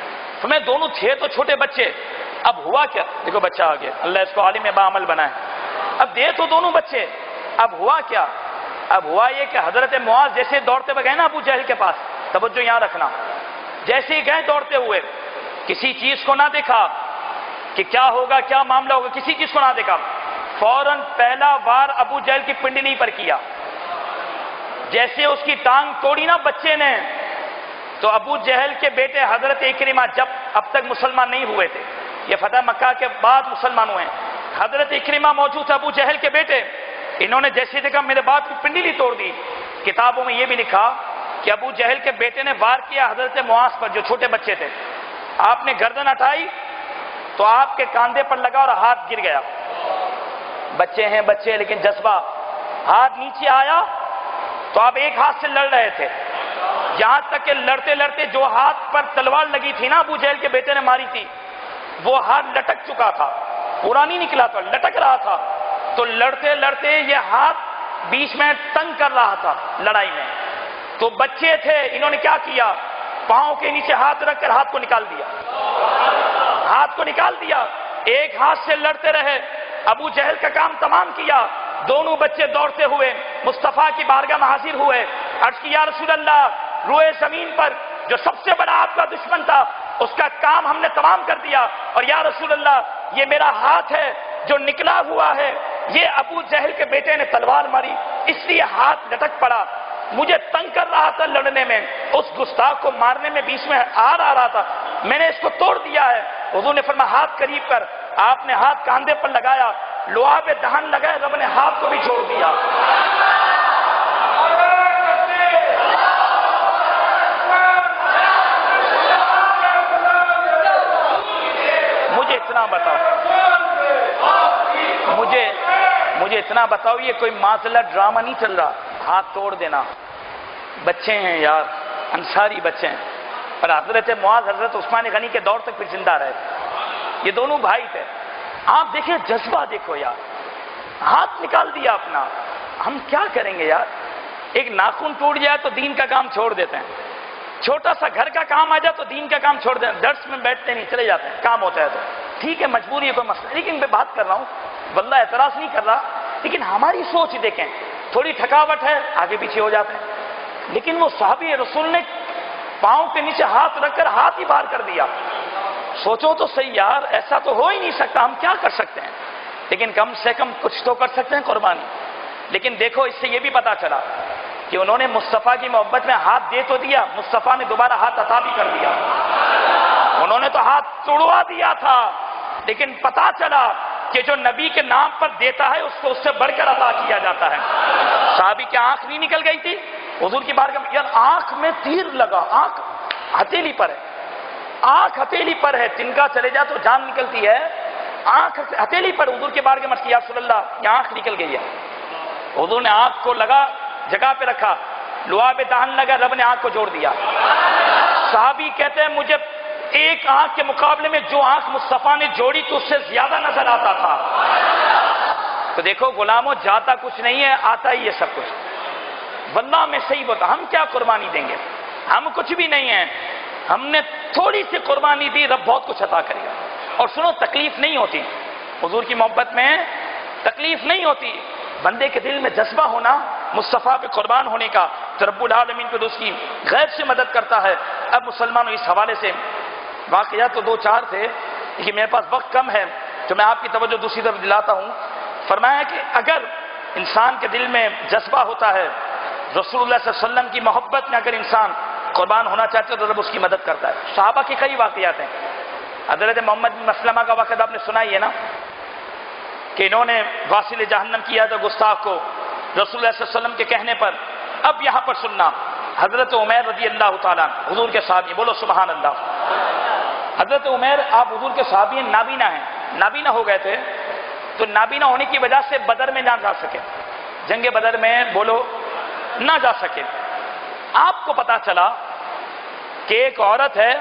فرمایا دونوں تھے تو چھوٹے بچے، اب ہوا کیا؟ دیکھو بچہ آ گیا، اللہ اس کو عالم باعمل بنائے۔ اب دے تو دونوں بچے، اب ہوا کیا؟ اب ہوا یہ کہ حضرت معاذ جیسے دوڑتے ہوئے گئے نا ابو جہل کے پاس، توجہ یہاں رکھنا، جیسے ہی گئے دوڑتے ہوئے، کسی چیز کو نہ دیکھا کہ کیا ہوگا کیا معاملہ ہوگا، کسی چیز کو نہ دیکھا، فوراً پہلا وار ابو جہل کی پنڈلی پر کیا۔ جیسے اس کی ٹانگ توڑی نا بچے نے، تو ابو جہل کے بیٹے حضرت اکرمہ جب اب تک مسلمان نہیں ہوئے تھے، یہ فتح مکہ کے بعد مسلمان ہوئے ہیں، حضرت اکرمہ موجود تھا ابو جہل کے بیٹے، انہوں نے جیسے دیکھا میرے باپ کی پنڈلی توڑ دی۔ کتابوں میں یہ بھی لکھا کہ ابو جہل کے بیٹے نے وار کیا حضرت معاذ پر جو چھوٹے بچے تھے، آپ نے گردن اٹھائی تو آپ کے کاندھے پر لگا اور ہاتھ گر گیا۔ بچے ہیں بچے لیکن جذبہ، ہاتھ نیچے آیا تو آپ ایک ہاتھ سے لڑ رہے تھے، یہاں تک کہ لڑتے لڑتے جو ہاتھ پر تلوار لگی تھی نا ابو جہل کے بیٹے نے ماری تھی، وہ ہاتھ لٹک چکا تھا، پورا نہیں نکلا تھا، لٹک رہا تھا، تو لڑتے لڑتے یہ ہاتھ بیچ میں تنگ کر رہا تھا لڑائی میں، تو بچے تھے، انہوں نے کیا کیا، پاؤں کے نیچے ہاتھ رکھ کر ہاتھ کو نکال دیا، ہاتھ کو نکال دیا، ایک ہاتھ سے لڑتے رہے، ابو جہل کا کام تمام کیا، دونوں بچے دوڑتے ہوئے مصطفیٰ کی بارگاہ میں حاضر ہوئے، عرض کی یا رسول اللہ، روئے زمین پر جو سب سے بڑا آپ کا دشمن تھا اس کا کام ہم نے تمام کر دیا، اور یا رسول اللہ یہ میرا ہاتھ ہے جو نکلا ہوا ہے، یہ ابو جہل کے بیٹے نے تلوار ماری اس لیے ہاتھ لٹک پڑا، مجھے تنگ کر رہا تھا لڑنے میں، اس گستاخ کو مارنے میں بیچ میں آ رہا تھا، میں نے اس کو توڑ دیا ہے۔ حضور نے فرمایا ہاتھ قریب کر، آپ نے ہاتھ کاندھے پر لگایا، لوہا پہ دہن لگائے، رب نے ہاتھ کو بھی چھوڑ دیا۔ مجھے اتنا بتاؤ یہ کوئی معاملہ ڈرامہ نہیں چل رہا، ہاتھ توڑ دینا، بچے ہیں یار، انصاری بچے ہیں، اور حضرت معاذ حضرت عثمان غنی کے دور تک پھر زندہ رہے تھے، یہ دونوں بھائی تھے۔ آپ دیکھیں جذبہ دیکھو یار، ہاتھ نکال دیا اپنا، ہم کیا کریں گے یار، ایک ناخن ٹوٹ جائے تو دین کا کام چھوڑ دیتے ہیں، چھوٹا سا گھر کا کام آ جائے تو دین کا کام چھوڑ دیتے ہیں، درس میں بیٹھتے نہیں، چلے جاتے ہیں، کام ہوتا ہے تو ٹھیک ہے، مجبوری ہے، کوئی مسئلہ، لیکن میں بات کر رہا ہوں، واللہ اعتراض نہیں کر رہا، لیکن ہماری سوچ دیکھیں، تھوڑی تھکاوٹ ہے آگے پیچھے ہو جاتے ہیں، لیکن وہ صحابی رسول نے پاؤں کے نیچے ہاتھ رکھ کر ہاتھ ہی باہر کر دیا، سوچو تو صحیح یار، ایسا تو ہو ہی نہیں سکتا، ہم کیا کر سکتے ہیں، لیکن کم سے کم کچھ تو کر سکتے ہیں قربانی۔ لیکن دیکھو اس سے یہ بھی پتا چلا کہ انہوں نے مصطفیٰ کی محبت میں ہاتھ دے تو دیا، مصطفیٰ نے دوبارہ ہاتھ عطا بھی کر دیا۔ انہوں نے تو ہاتھ توڑوا دیا تھا، لیکن پتا چلا کہ جو نبی کے نام پر دیتا ہے اس کو اس سے بڑھ کر عطا کیا جاتا ہے۔ صحابی کی آنکھ نہیں نکل گئی تھی حضور کی بارگاہ میں؟ یار آنکھ میں تیر لگا، آنکھ ہتھیلی پر ہے، آنکھ ہتھیلی پر ہے، تنکا چلے جا تو جان نکلتی ہے، آنکھ ہتھیلی پر حضور کے بارگاہ میں یا رسول اللہ یہ آنکھ نکل گئی ہے۔ حضور نے آنکھ کو لگا جگہ پہ رکھا، لعاب دہن لگا، رب نے آنکھ کو جوڑ دیا۔ صحابی کہتے ہیں مجھے ایک آنکھ کے مقابلے میں جو آنکھ مصطفیٰ نے جوڑی تو اس سے زیادہ نظر آتا تھا۔ تو دیکھو غلاموں، جاتا کچھ نہیں ہے، آتا ہی ہے سب کچھ۔ واللہ میں صحیح بتا، ہم کیا قربانی دیں گے؟ ہم کچھ بھی نہیں ہیں، ہم نے تھوڑی سی قربانی دی، رب بہت کچھ عطا کرے گا۔ اور سنو، تکلیف نہیں ہوتی حضور کی محبت میں، تکلیف نہیں ہوتی۔ بندے کے دل میں جذبہ ہونا مصطفیٰ پہ قربان ہونے کا، تو رب العالمین پہ اس کی غیب سے مدد کرتا ہے۔ اب مسلمانوں اس حوالے سے واقعات تو 2-4 تھے، لیکن میرے پاس وقت کم ہے تو میں آپ کی توجہ دوسری طرف دلاتا ہوں۔ فرمایا کہ اگر انسان کے دل میں جذبہ ہوتا ہے، رسول اللہ صلی اللہ علیہ وسلم کی محبت میں اگر انسان قربان ہونا چاہتے ہیں تو رب اس کی مدد کرتا ہے۔ صحابہ کے کئی واقعات ہیں۔ حضرت محمد بن مسلمہ کا واقعہ آپ نے سنا ہی ہے نا، کہ انہوں نے واصل جہنم کیا تھا گستاخ کو رسول اللہ صلی اللہ علیہ وسلم کے کہنے پر۔ اب یہاں پر سننا، حضرت عمیر رضی اللہ تعالیٰ حضور کے صحابی، بولو سبحان اللہ۔ حضرت عمیر آپ حضور کے صحابی ہیں، نابینا ہیں، نابینا ہو گئے تھے، تو نابینا ہونے کی وجہ سے بدر میں نہ جا سکے، جنگ بدر میں بولو نہ جا سکے۔ آپ کو پتا چلا کہ ایک عورت ہے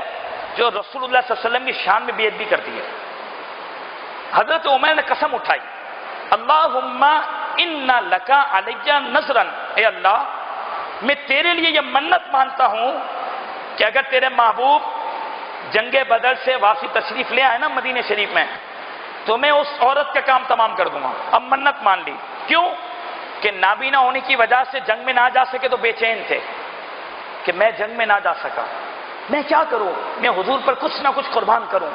جو رسول اللہ صلی اللہ علیہ وسلم کی شان میں بے ادبی کرتی ہے۔ حضرت عمر نے قسم اٹھائی، اللہم ان لکا علی نذرا، اے اللہ میں تیرے لیے یہ منت مانتا ہوں کہ اگر تیرے محبوب جنگ بدر سے واپسی تشریف لے آئے نا مدینہ شریف میں، تو میں اس عورت کا کام تمام کر دوں گا۔ اب منت مان لی، کیوں؟ کہ نابینا ہونے کی وجہ سے جنگ میں نہ جا سکے تو بے چین تھے کہ میں جنگ میں نہ جا سکا، میں کیا کروں، میں حضور پر کچھ نہ کچھ قربان کروں۔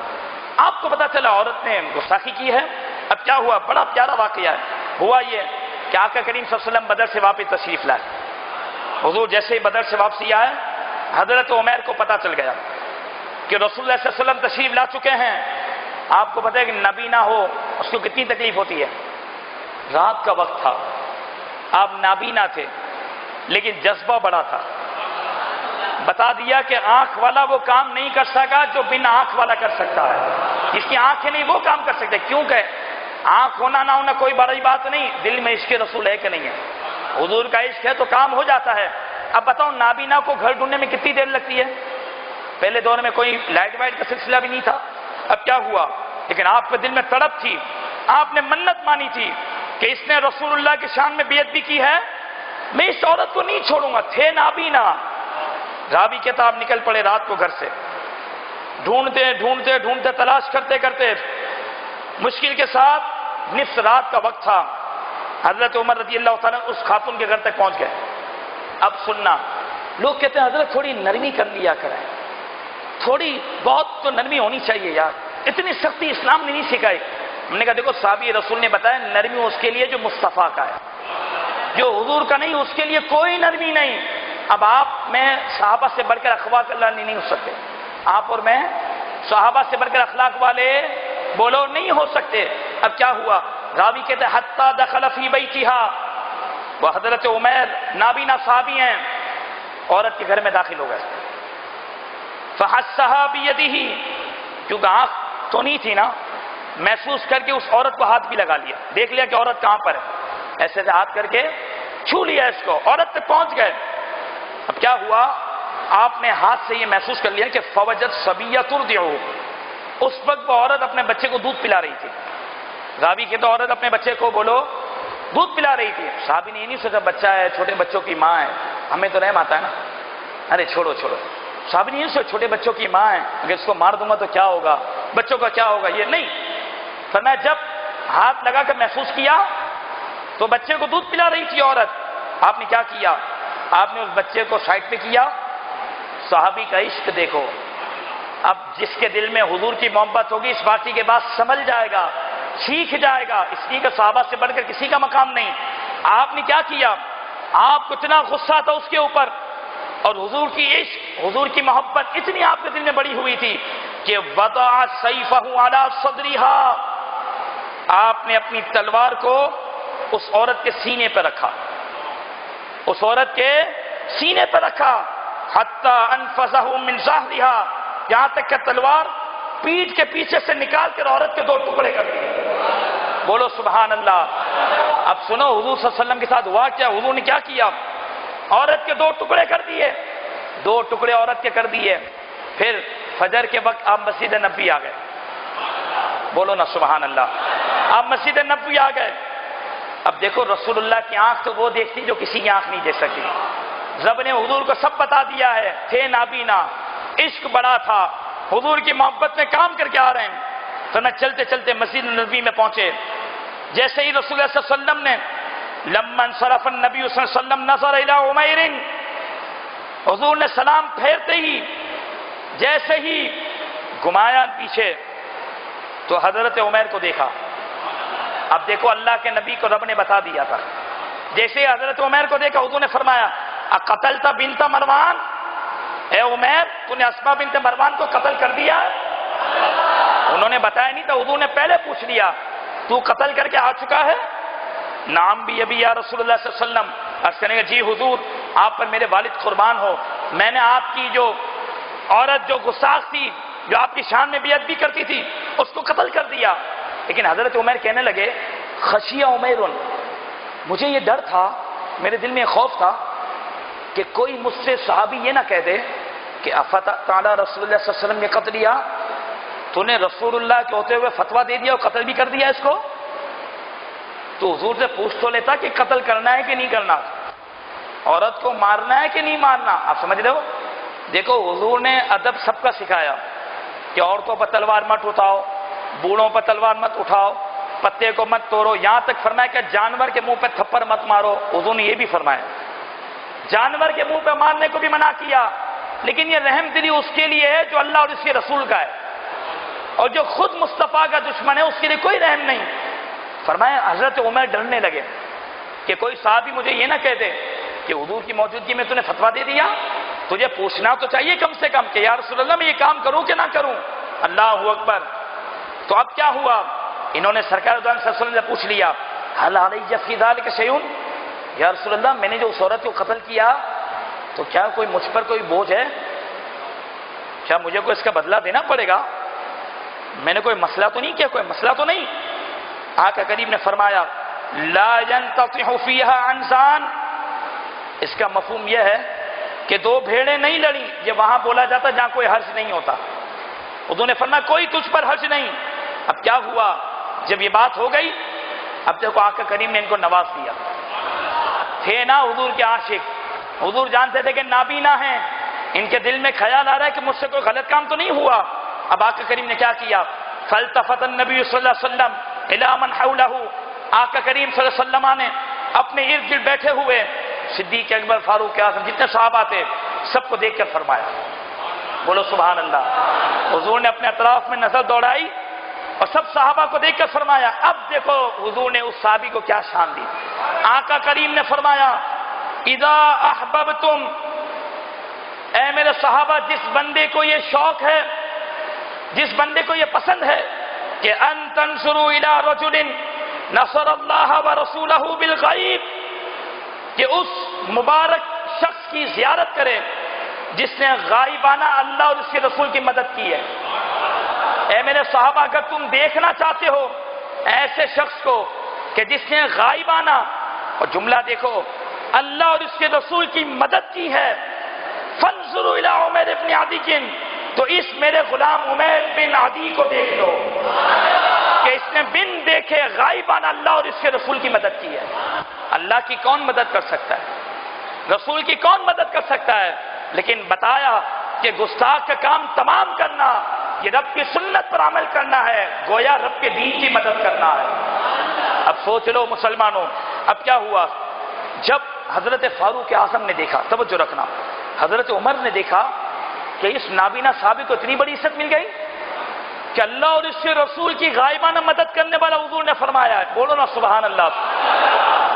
آپ کو پتا چلا عورت نے گستاخی کی ہے۔ اب کیا ہوا؟ بڑا پیارا واقعہ ہے۔ ہوا یہ کہ آقا کریم صلی اللہ علیہ وسلم بدر سے واپس تشریف لائے۔ حضور جیسے ہی بدر سے واپسی آئے، حضرت عمیر کو پتا چل گیا کہ رسول اللہ صلی اللہ علیہ وسلم تشریف لا چکے ہیں۔ آپ کو پتا ہے کہ نبی نہ ہو اس کو کتنی تکلیف ہوتی ہے۔ رات کا وقت تھا، آپ نابینا تھے، لیکن جذبہ بڑا تھا۔ بتا دیا کہ آنکھ والا وہ کام نہیں کر سکا جو بن آنکھ والا کر سکتا ہے۔ جس کی آنکھیں نہیں وہ کام کر سکتے، کیونکہ آنکھ ہونا نہ ہونا کوئی بڑی بات نہیں، دل میں عشق رسول ہے کہ نہیں ہے، حضور کا عشق ہے تو کام ہو جاتا ہے۔ اب بتاؤ نابینا کو گھر ڈھونڈنے میں کتنی دیر لگتی ہے؟ پہلے دور میں کوئی لائٹ وائٹ کا سلسلہ بھی نہیں تھا۔ اب کیا ہوا؟ لیکن آپ کے دل میں تڑپ تھی، آپ نے منت مانی تھی کہ اس نے رسول اللہ کی شان میں بے ادبی کی ہے، میں اس عورت کو نہیں چھوڑوں گا۔ تھے نابینا، راوی کہتا آپ نکل پڑے رات کو گھر سے، ڈھونڈتے ڈھونڈتے ڈھونڈتے تلاش کرتے کرتے مشکل کے ساتھ نصف رات کا وقت تھا، حضرت عمر رضی اللہ تعالیٰ اس خاتون کے گھر تک پہنچ گئے۔ اب سننا، لوگ کہتے ہیں حضرت تھوڑی نرمی کر لیا کریں، تھوڑی بہت تو نرمی ہونی چاہیے یار، اتنی سختی اسلام نے نہیں سکھائی۔ ہم نے کہا دیکھو صحابی رسول نے بتایا نرمی اس کے لیے جو مصطفیٰ کا ہے، جو حضور کا نہیں اس کے لیے کوئی نرمی نہیں۔ اب آپ میں صحابہ سے بڑھ کر اخلاق اللہ نہیں ہو سکتے، آپ اور میں صحابہ سے بڑھ کر اخلاق والے بولو نہیں ہو سکتے۔ اب کیا ہوا؟ راوی کہتے ہیں حتی دخل فی بیتہا، وہ حضرت عمیر نابینا صحابی ہیں، عورت کے گھر میں داخل ہو گئے۔ فحسھا بیدہ، کیونکہ آنکھ تو نہیں تھی نا، محسوس کر کے اس عورت کو ہاتھ بھی لگا لیا، دیکھ لیا کہ عورت کہاں پر ہے، ایسے سے ہاتھ کر کے چھو لیا اس کو، عورت تک پہنچ گئے۔ اب کیا ہوا؟ آپ نے ہاتھ سے یہ محسوس کر لیا کہ فوجت صبیہ ترضع، اس وقت وہ عورت اپنے بچے کو دودھ پلا رہی تھی۔ راوی کے تو عورت اپنے بچے کو بولو دودھ پلا رہی تھی۔ صحابی نے یہ نہیں سوچا بچہ ہے، چھوٹے بچوں کی ماں ہے، ہمیں تو رحم آتا ہے نا، ارے چھوڑو چھوڑو۔ صحابی نے یہ سوچا چھوٹے بچوں کی ماں ہے، اگر اس کو مار دوں گا تو کیا ہوگا، بچوں کا کیا ہوگا، یہ نہیں۔ فرمایا جب ہاتھ لگا کر محسوس کیا تو بچے کو دودھ پلا رہی تھی عورت۔ آپ نے کیا کیا؟ آپ نے اس بچے کو سائڈ پہ کیا۔ صحابی کا عشق دیکھو، اب جس کے دل میں حضور کی محبت ہوگی اس واقعے کے بعد سمجھ جائے گا، سیکھ جائے گا، اس لیے کہ صحابہ سے بڑھ کر کسی کا مقام نہیں۔ آپ نے کیا کیا؟ آپ کو اتنا غصہ تھا اس کے اوپر، اور حضور کی عشق، حضور کی محبت اتنی آپ کے دل میں بڑی ہوئی تھی کہ وضع سیفہ علی صدرہا، آپ نے اپنی تلوار کو اس عورت کے سینے پر رکھا، اس عورت کے سینے پر رکھا، حتی انفذہ من ظہرہا، یہاں تک کہ تلوار پیٹھ کے پیچھے سے نکال کر عورت کے 2 ٹکڑے کر دیے۔ بولو سبحان اللہ۔ اب سنو حضور صلی اللہ علیہ وسلم کے ساتھ ہوا کیا، حضور نے کیا کیا، عورت کے 2 ٹکڑے کر دیے، 2 ٹکڑے عورت کے کر دیے۔ پھر فجر کے وقت آپ مسجد نبوی آ گئے، بولو نا سبحان اللہ، آپ مسجد نبوی آ گئے۔ اب دیکھو رسول اللہ کی آنکھ تو وہ دیکھتی جو کسی کی آنکھ نہیں دیکھ سکتی، رب نے حضور کو سب بتا دیا ہے، تھے نابینا، عشق بڑا تھا، حضور کی محبت میں کام کر کے آ رہے ہیں۔ تو میں چلتے چلتے مسجد نبوی میں پہنچے، جیسے ہی رسول اللہ صلی اللہ علیہ وسلم نے لما انصرف النبی صلی اللہ علیہ وسلم نظر الی عمیر، حضور نے سلام پھیرتے ہی جیسے ہی گھمایا پیچھے تو حضرت عمیر کو دیکھا۔ اب دیکھو اللہ کے نبی کو رب نے بتا دیا تھا، جیسے ہی حضرت عمیر کو دیکھا حضور نے فرمایا اقتلت بنت مروان، اے عمیر تو نے اسماء بنت مروان کو قتل کر دیا؟ انہوں نے بتایا نہیں تھا، حضور نے پہلے پوچھ لیا تو قتل کر کے آ چکا ہے؟ نام بھی ابھی یا رسول اللہ صلی اللہ علیہ وسلم، عرض کرنے گا جی حضور آپ پر میرے والد قربان ہو، میں نے آپ کی جو عورت جو گستاخ تھی، جو آپ کی شان میں بے ادبی کرتی تھی، اس کو قتل کر دیا۔ لیکن حضرت عمر کہنے لگے خشیہ عمیر، مجھے یہ ڈر تھا، میرے دل میں خوف تھا کہ کوئی مجھ سے صحابی یہ نہ کہہ دے کہ تعالی رسول اللہ صلی اللہ علیہ وسلم نے قتل دیا، تو نے رسول اللہ کے ہوتے ہوئے فتویٰ دے دیا اور قتل بھی کر دیا اس کو۔ تو حضور سے پوچھ تو لیتا کہ قتل کرنا ہے کہ نہیں کرنا، عورت کو مارنا ہے کہ نہیں مارنا۔ آپ سمجھ رہے ہو؟ دیکھو حضور نے ادب سب کا سکھایا کہ عورتوں پر تلوار مت اٹھاؤ، بوڑھوں پر تلوار مت اٹھاؤ، پتے کو مت توڑو، یہاں تک فرمایا کہ جانور کے منہ پہ تھپڑ مت مارو۔ حضور نے یہ بھی فرمایا، جانور کے منہ پہ مارنے کو بھی منع کیا، لیکن یہ رحم دلی اس کے لیے ہے جو اللہ اور اس کے رسول کا ہے، اور جو خود مصطفیٰ کا دشمن ہے اس کے لیے کوئی رحم نہیں۔ فرمایا حضرت عمر ڈرنے لگے کہ کوئی صحابی مجھے یہ نہ کہہ دے کہ حضور کی موجودگی میں تو نے فتویٰ دے دیا، تجھے پوچھنا تو چاہیے کم سے کم کہ یا رسول اللہ میں یہ کام کروں کہ نہ کروں۔ اللہ اکبر۔ تو اب کیا ہوا، انہوں نے سرکار دو عالم صلی اللہ علیہ وسلم سے پوچھ لیا حل علی فی ذلک شیء، یا رسول اللہ میں نے جو اس عورت کو قتل کیا تو کیا کوئی مجھ پر کوئی بوجھ ہے، کیا مجھے کوئی اس کا بدلہ دینا پڑے گا، میں نے کوئی مسئلہ تو نہیں کیا، کوئی مسئلہ تو نہیں۔ آقا کریم نے فرمایا لا ينتطح فیہا عنزان، اس کا مفہوم یہ ہے کہ 2 بھیڑیں نہیں لڑیں، یہ وہاں بولا جاتا جہاں کوئی حرج نہیں ہوتا۔ حضور نے فرمایا کوئی تجھ پر حرج نہیں۔ اب کیا ہوا، جب یہ بات ہو گئی، اب دیکھو آقا کریم نے ان کو نواز دیا، تھے نا حضور کے عاشق، حضور جانتے تھے کہ نابینا ہیں، ان کے دل میں خیال آ رہا ہے کہ مجھ سے کوئی غلط کام تو نہیں ہوا۔ اب آقا کریم نے کیا کیا، فالتفت النبی صلی اللہ علیہ وسلم الی من حولہ، آقا کریم صلی اللہ علیہ وسلم نے اپنے ارد گرد بیٹھے ہوئے صدیق اکبر، فاروق اعظم، جتنے صحابہ تھے سب کو دیکھ کر فرمایا، بولو سبحان اللہ۔ حضور نے اپنے اطراف میں نظر دوڑائی اور سب صحابہ کو دیکھ کر فرمایا، اب دیکھو حضور نے اس صحابی کو کیا شان دی۔ آقا کریم نے فرمایا اذا احببتم، اے میرے صحابہ جس بندے کو یہ شوق ہے، جس بندے کو یہ پسند ہے کہ ان تنظروا الی رجل نصر اللہ ورسولہ بالغیب، کہ اس مبارک شخص کی زیارت کرے جس نے غائبانہ اللہ اور اس کے رسول کی مدد کی ہے۔ اے میرے صحابہ اگر تم دیکھنا چاہتے ہو ایسے شخص کو کہ جس نے غائبانہ، اور جملہ دیکھو، اللہ اور اس کے رسول کی مدد کی ہے، فانظروا الی عمیر بن عدی، تو اس میرے غلام عمیر بن عدی کو دیکھ لو کہ اس نے بن دیکھے غائبانہ اللہ اور اس کے رسول کی مدد کی ہے۔ اللہ کی کون مدد کر سکتا ہے، رسول کی کون مدد کر سکتا ہے، لیکن بتایا کہ گستاخ کا کام تمام کرنا، یہ رب کی سنت پر عمل کرنا ہے، گویا رب کے دین کی مدد کرنا ہے۔ اب سوچ لو مسلمانوں، اب کیا ہوا، جب حضرت فاروق اعظم نے دیکھا، توجہ رکھنا، حضرت عمر نے دیکھا کہ اس نابینا صحابی کو اتنی بڑی عزت مل گئی کہ اللہ اور اس کے رسول کی غائبانہ مدد کرنے والا حضور نے فرمایا ہے، بولو نا سبحان اللہ،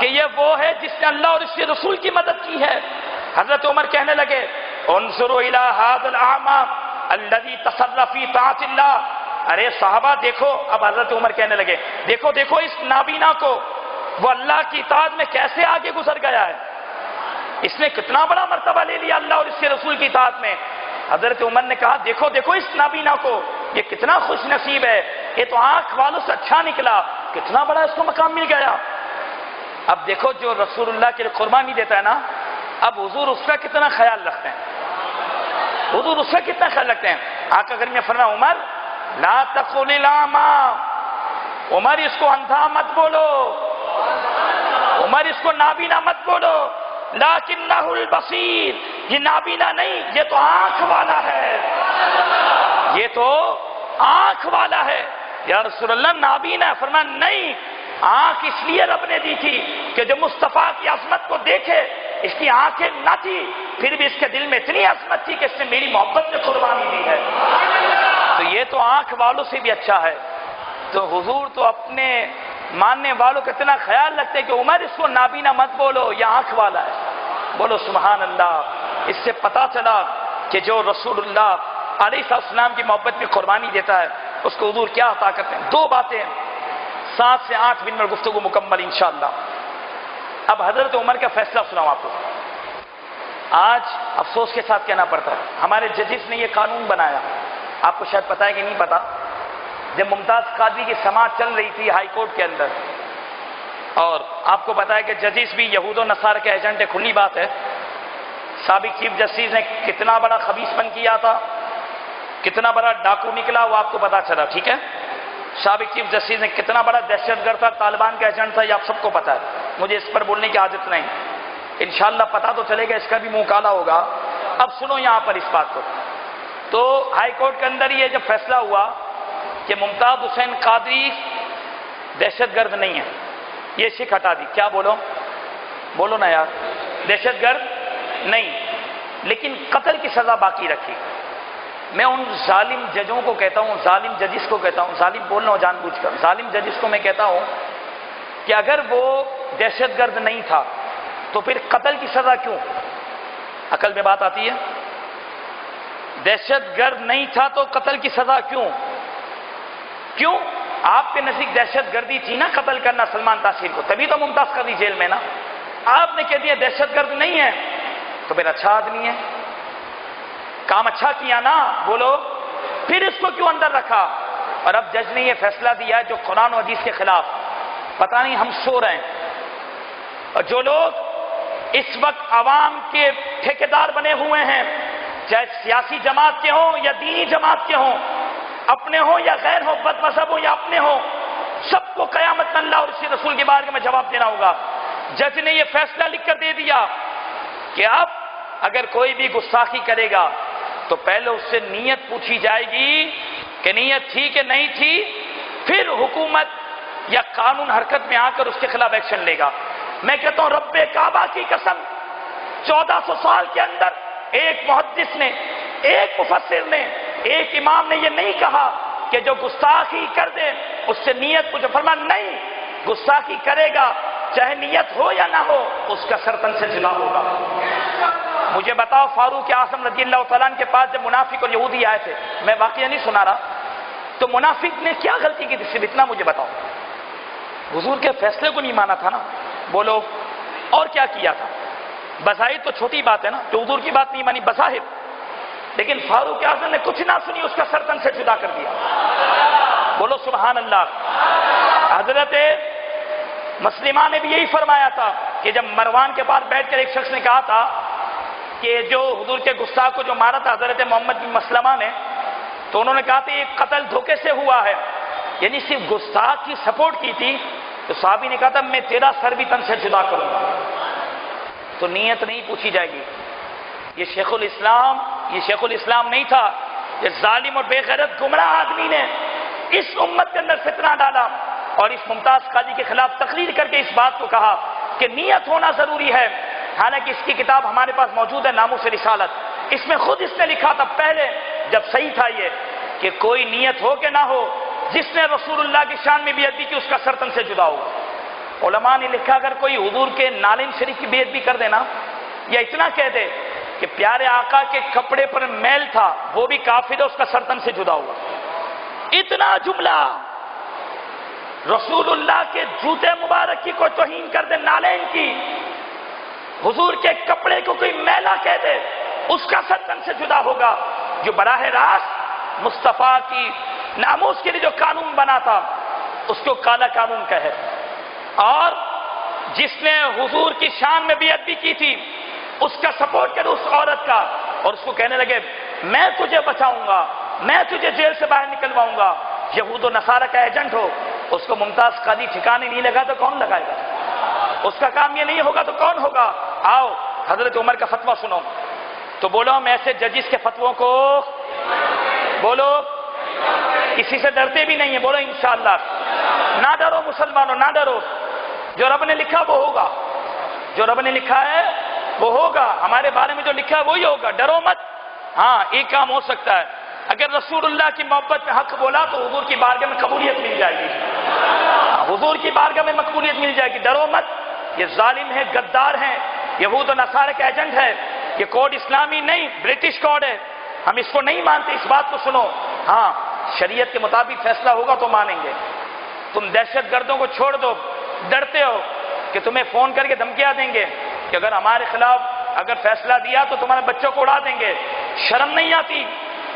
کہ یہ وہ ہے جس نے اللہ اور اس کے رسول کی مدد کی ہے۔ حضرت عمر کہنے لگے انظروا الی ھذا الاعمى الذي تصرف فی طاعت اللہ۔ ارے صحابہ دیکھو، اب حضرت عمر کہنے لگے دیکھو دیکھو اس نابینا کو، وہ اللہ کی اطاعت میں کیسے آگے گزر گیا ہے، اس نے کتنا بڑا مرتبہ لے لیا اللہ اور اس کے رسول کی اطاعت میں۔ حضرت عمر نے کہا دیکھو دیکھو اس نابینا کو، یہ کتنا خوش نصیب ہے، یہ تو آنکھ والوں سے اچھا نکلا، کتنا بڑا اس کو مقام مل گیا۔ اب دیکھو جو رسول اللہ کے لیے قربانی دیتا ہے نا، اب حضور اس کا کتنا خیال رکھتے ہیں، حضور اس کا کتنا خیال رکھتے ہیں۔ آقا کریم نے فرمایا عمر لا تقل الاعمى، عمر اس کو اندھا مت بولو، عمر اس کو نابینا مت بولو، لیکنہ البصیر، یہ نابینا نہیں، یہ تو آنکھ والا ہے، یہ تو آنکھ والا ہے۔ یا رسول اللہ نابینا ہے؟ فرمایا نہیں، آنکھ اس لیے رب نے دی تھی کہ جو مصطفیٰ کی عظمت کو دیکھے، اس کی آنکھیں نہ تھی پھر بھی اس کے دل میں اتنی عظمت تھی کہ اس نے میری محبت میں قربانی دی ہے، تو یہ تو آنکھ والوں سے بھی اچھا ہے۔ تو حضور تو اپنے ماننے والوں کا اتنا خیال رکھتے کہ عمر اس کو نابینا مت بولو، یہ آنکھ والا ہے۔ بولو سبحان اللہ۔ اس سے پتا چلا کہ جو رسول اللہ علیہ السلام کی محبت میں قربانی دیتا ہے اس کو حضور کیا عطا کرتے ہیں۔ دو باتیں 7 سے 8 منٹ میں گفتگو مکمل انشاءاللہ۔ اب حضرت عمر کا فیصلہ سناؤں آپ کو۔ آج افسوس کے ساتھ کہنا پڑتا ہے ہمارے ججز نے یہ قانون بنایا، آپ کو شاید پتا ہے کہ نہیں پتا، جب ممتاز قاضی کی سماعت چل رہی تھی ہائی کورٹ کے اندر، اور آپ کو پتا ہے کہ ججز بھی یہود و نصارہ کے ایجنٹ ہے، کھلی بات ہے۔ سابق چیف جسٹس نے کتنا بڑا خبیث پن کیا تھا، کتنا بڑا ڈاکو نکلا، وہ آپ کو پتا چلا، ٹھیک ہے۔ سابق چیف جسٹس نے کتنا بڑا دہشت گرد تھا، طالبان کا ایجنٹ تھا، یہ آپ سب کو پتا ہے، مجھے اس پر بولنے کی عادت نہیں، انشاءاللہ پتا تو چلے گا، اس کا بھی منہ کالا ہوگا۔ اب سنو یہاں پر اس بات کو، تو ہائی کورٹ کے اندر یہ جب فیصلہ ہوا کہ ممتاز حسین قادری دہشت گرد نہیں ہے، یہ شک ہٹا دی، کیا بولو بولو نا یار، دہشت گرد نہیں، لیکن قتل کی سزا باقی رکھی۔ میں ان ظالم ججوں کو کہتا ہوں، ظالم ججز کو کہتا ہوں، ظالم بولنا ہو جان بوجھ کر، ظالم ججز کو میں کہتا ہوں کہ اگر وہ دہشت گرد نہیں تھا تو پھر قتل کی سزا کیوں؟ عقل میں بات آتی ہے؟ دہشت گرد نہیں تھا تو قتل کی سزا کیوں؟ کیوں؟ آپ کے نزدیک دہشت گردی تھی نا قتل کرنا سلمان تاثیر کو، تبھی تو ممتاز قاضی جیل میں نا۔ آپ نے کہہ دیا دہشت گرد نہیں ہے تو پھر اچھا آدمی ہے، کام اچھا کیا نا، بولو، پھر اس کو کیوں اندر رکھا؟ اور اب جج نے یہ فیصلہ دیا ہے جو قرآن و حدیث کے خلاف، پتہ نہیں ہم سو رہے ہیں، اور جو لوگ اس وقت عوام کے ٹھیکیدار بنے ہوئے ہیں، چاہے سیاسی جماعت کے ہوں یا دینی جماعت کے ہوں، اپنے ہوں یا غیر ہوں، بد مذہب ہوں یا اپنے ہوں، سب کو قیامت میں اللہ اور اس کے رسول کے بارے میں جواب دینا ہوگا۔ جج نے یہ فیصلہ لکھ کر دے دیا کہ اب اگر کوئی بھی گستاخی کرے گا تو پہلے اس سے نیت پوچھی جائے گی کہ نیت تھی کہ نہیں تھی، پھر حکومت یا قانون حرکت میں آ کر اس کے خلاف ایکشن لے گا۔ میں کہتا ہوں رب کعبہ کی قسم، 1400 سال کے اندر ایک محدث نے، ایک مفسر نے، ایک امام نے یہ نہیں کہا کہ جو گستاخی کر دے اس سے نیت پوچھو، فرمایا نہیں، گستاخی کرے گا چاہے نیت ہو یا نہ ہو اس کا سر تن سے جلا ہوگا۔ مجھے بتاؤ فاروق اعظم رضی اللہ تعالیٰ عنہ کے پاس جب منافق اور یہودی آئے تھے، میں واقعہ نہیں سنا رہا، تو منافق نے کیا غلطی کی تھی صرف اتنا مجھے بتاؤ؟ حضور کے فیصلے کو نہیں مانا تھا نا، بولو، اور کیا کیا تھا؟ بظاہر تو چھوٹی بات ہے نا کہ حضور کی بات نہیں مانی بظاہر، لیکن فاروق اعظم نے کچھ نہ سنی، اس کا سر تن سے جدا کر دیا۔ بولو سبحان اللہ۔ حضرت مسلمہ نے بھی یہی فرمایا تھا کہ جب مروان کے پاس بیٹھ کر ایک شخص نے کہا تھا کہ جو حضور کے گستاخ کو جو مارا تھا حضرت محمد بن مسلمہ نے، تو انہوں نے کہا تھا یہ قتل دھوکے سے ہوا ہے، یعنی صرف گستاخ کی سپورٹ کی تھی، تو صحابی نے کہا تھا میں تیرا سر بھی تن سے جدا کروں گا۔ تو نیت نہیں پوچھی جائے گی۔ یہ شیخ الاسلام نہیں تھا، یہ ظالم اور بے غیرت گمراہ آدمی نے اس امت کے اندر فتنہ ڈالا اور اس ممتاز قاضی کے خلاف تقریر کر کے اس بات کو کہا کہ نیت ہونا ضروری ہے، حالانکہ اس کی کتاب ہمارے پاس موجود ہے ناموس رسالت، اس میں خود اس نے لکھا تھا پہلے جب صحیح تھا یہ کہ کوئی نیت ہو کہ نہ ہو، جس نے رسول اللہ کی شان میں بے ادبی کی اس کا سر تن سے جدا ہوگا۔ علماء نے لکھا اگر کوئی حضور کے نالین شریف کی بے ادبی کر دینا یا اتنا کہہ دے کہ پیارے آقا کے کپڑے پر میل تھا وہ بھی کافر ہے، اس کا سر تن سے جدا ہوا، اتنا جملہ رسول اللہ کے جوتے مبارک کی کوئی توہین کر دے، نالین کی، حضور کے کپڑے کو کوئی میلا کہہ دے اس کا سر تن سے جدا ہوگا۔ جو براہ راست مصطفیٰ کی ناموس کے لیے جو قانون بنا تھا اس کو کالا قانون کہے، اور جس نے حضور کی شان میں بے ادبی کی تھی اس کا سپورٹ کرے اس عورت کا، اور اس کو کہنے لگے میں تجھے بچاؤں گا، میں تجھے جیل سے باہر نکلواؤں گا، یہود و نصارہ کا ایجنٹ ہو، اس کو ممتاز قاضی ٹھکانے نہیں لگا تو کون لگائے گا؟ اس کا کام یہ نہیں ہوگا تو کون ہوگا؟ آؤ حضرت عمر کا فتویٰ سنو تو بولو ہم ایسے ججز کے فتووں کو بولو کسی سے ڈرتے بھی نہیں ہیں، بولو انشاءاللہ نہ ڈرو مسلمانوں، نہ ڈرو، جو رب نے لکھا وہ ہوگا، جو رب نے لکھا ہے وہ ہوگا، ہمارے بارے میں جو لکھا ہے وہی ہوگا، ڈرو مت۔ ہاں ایک کام ہو سکتا ہے، اگر رسول اللہ کی محبت میں حق بولا تو حضور کی بارگاہ میں قبولیت مل جائے گی، حضور کی بارگاہ میں مقبولیت مل جائے گی، ڈرو مت۔ یہ ظالم ہے، غدار ہیں، یہود و نصارہ کے ایجنٹ ہے، یہ کوڈ اسلامی نہیں برٹش کوڈ ہے، ہم اس کو نہیں مانتے، اس بات کو سنو۔ ہاں شریعت کے مطابق فیصلہ ہوگا تو مانیں گے۔ تم دہشت گردوں کو چھوڑ دو، ڈرتے ہو کہ تمہیں فون کر کے دھمکیاں دیں گے کہ اگر ہمارے خلاف اگر فیصلہ دیا تو تمہارے بچوں کو اڑا دیں گے، شرم نہیں آتی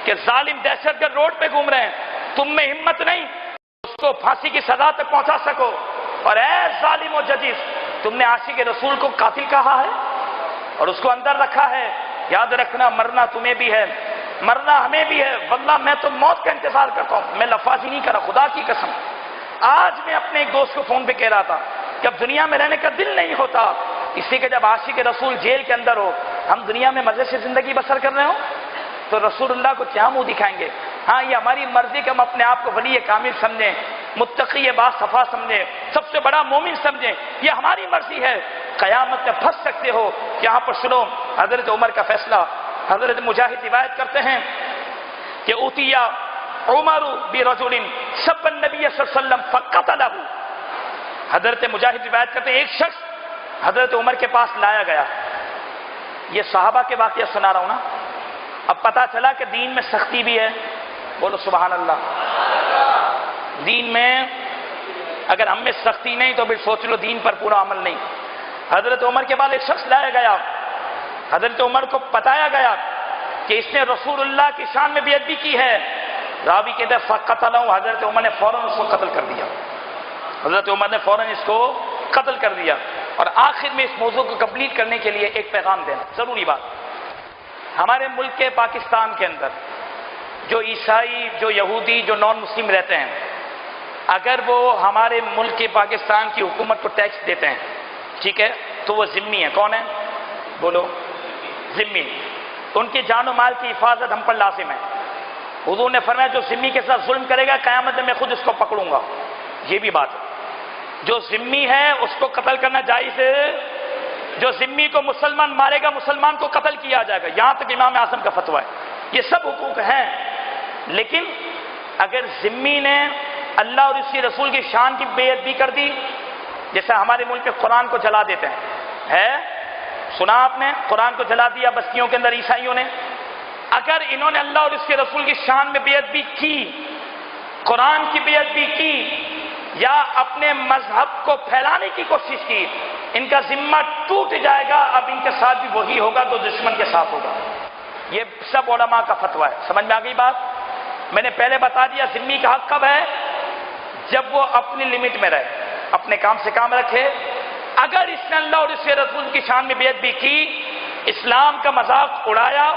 کہ ظالم دہشت گرد روڈ پہ گھوم رہے ہیں، تم میں ہمت نہیں اس کو پھانسی کی سزا تک پہنچا سکو، اور اے ظالم و ججس تم نے عاشق رسول کو قاتل کہا ہے اور اس کو اندر رکھا ہے، یاد رکھنا مرنا تمہیں بھی ہے، مرنا ہمیں بھی ہے، واللہ میں تو موت کا انتظار کرتا ہوں، میں لفاظی نہیں کر رہا، خدا کی قسم۔ آج میں اپنے ایک دوست کو فون پہ کہہ رہا تھا کہ اب دنیا میں رہنے کا دل نہیں ہوتا، اس لیے کہ جب عاشق رسول جیل کے اندر ہو، ہم دنیا میں مزے سے زندگی بسر کر رہے ہوں تو رسول اللہ کو کیا منہ دکھائیں گے؟ ہاں یہ ہماری مرضی کہ ہم اپنے آپ کو ولی کامل سمجھیں، متقی با صفا سمجھیں، سب سے بڑا مومن سمجھیں، یہ ہماری مرضی ہے، قیامت میں پھنس سکتے ہو۔ یہاں پر سنو حضرت عمر کا فیصلہ، حضرت مجاہد روایت کرتے ہیں کہ اوتیا عمر برجل سب النبی صلی اللہ علیہ وسلم فقتلہ، حضرت مجاہد روایت کرتے ہیں ایک شخص حضرت عمر کے پاس لایا گیا، یہ صحابہ کے واقعہ سنا رہا ہوں نا، اب پتا چلا کہ دین میں سختی بھی ہے، بولو سبحان اللہ، دین میں اگر ہم میں سختی نہیں تو پھر سوچ لو دین پر پورا عمل نہیں۔ حضرت عمر کے بعد ایک شخص لایا گیا، حضرت عمر کو بتایا گیا کہ اس نے رسول اللہ کی شان میں بے ادبی کی ہے، راوی کہتے ہیں فقتلہ، حضرت عمر نے فوراً اس کو قتل کر دیا، حضرت عمر نے فوراً اس کو قتل کر دیا۔ اور آخر میں اس موضوع کو کمپلیٹ کرنے کے لیے ایک پیغام دینا ضروری بات، ہمارے ملک کے پاکستان کے اندر جو عیسائی، جو یہودی، جو نان مسلم رہتے ہیں، اگر وہ ہمارے ملک کے پاکستان کی حکومت کو ٹیکس دیتے ہیں، ٹھیک ہے، تو وہ ذمہ ہیں، کون ہے؟ بولو ذمہ، ان کی جان و مال کی حفاظت ہم پر لازم ہے۔ حضور نے فرمایا جو ذمہ کے ساتھ ظلم کرے گا قیامت میں خود اس کو پکڑوں گا، یہ بھی بات ہے، جو ذمہ ہے اس کو قتل کرنا جائز ہے، جو ذمہ کو مسلمان مارے گا مسلمان کو قتل کیا جائے گا، یہاں تک امام اعظم کا فتویٰ ہے، یہ سب حقوق ہیں۔ لیکن اگر ذمہ نے اللہ اور اس کے رسول کی شان کی بے ادبی کر دی، جیسے ہمارے ملک میں قرآن کو جلا دیتے ہیں، ہے سنا آپ نے قرآن کو جلا دیا بستیوں کے اندر عیسائیوں نے، اگر انہوں نے اللہ اور اس کے رسول کی شان میں بے ادبی کی، قرآن کی بے ادبی کی یا اپنے مذہب کو پھیلانے کی کوشش کی، ان کا ذمہ ٹوٹ جائے گا، اب ان کے ساتھ بھی وہی ہوگا تو دشمن کے ساتھ ہوگا۔ یہ سب علماء کا فتویٰ ہے، سمجھ میں آ گئی بات؟ میں نے پہلے بتا دیا ذمہ کا حق کب ہے؟ جب وہ اپنی لمٹ میں رہے، اپنے کام سے کام رکھے۔ اگر اس نے اللہ اور اس کے رسول کی شان میں بے ادبی کی، اسلام کا مذاق اڑایا،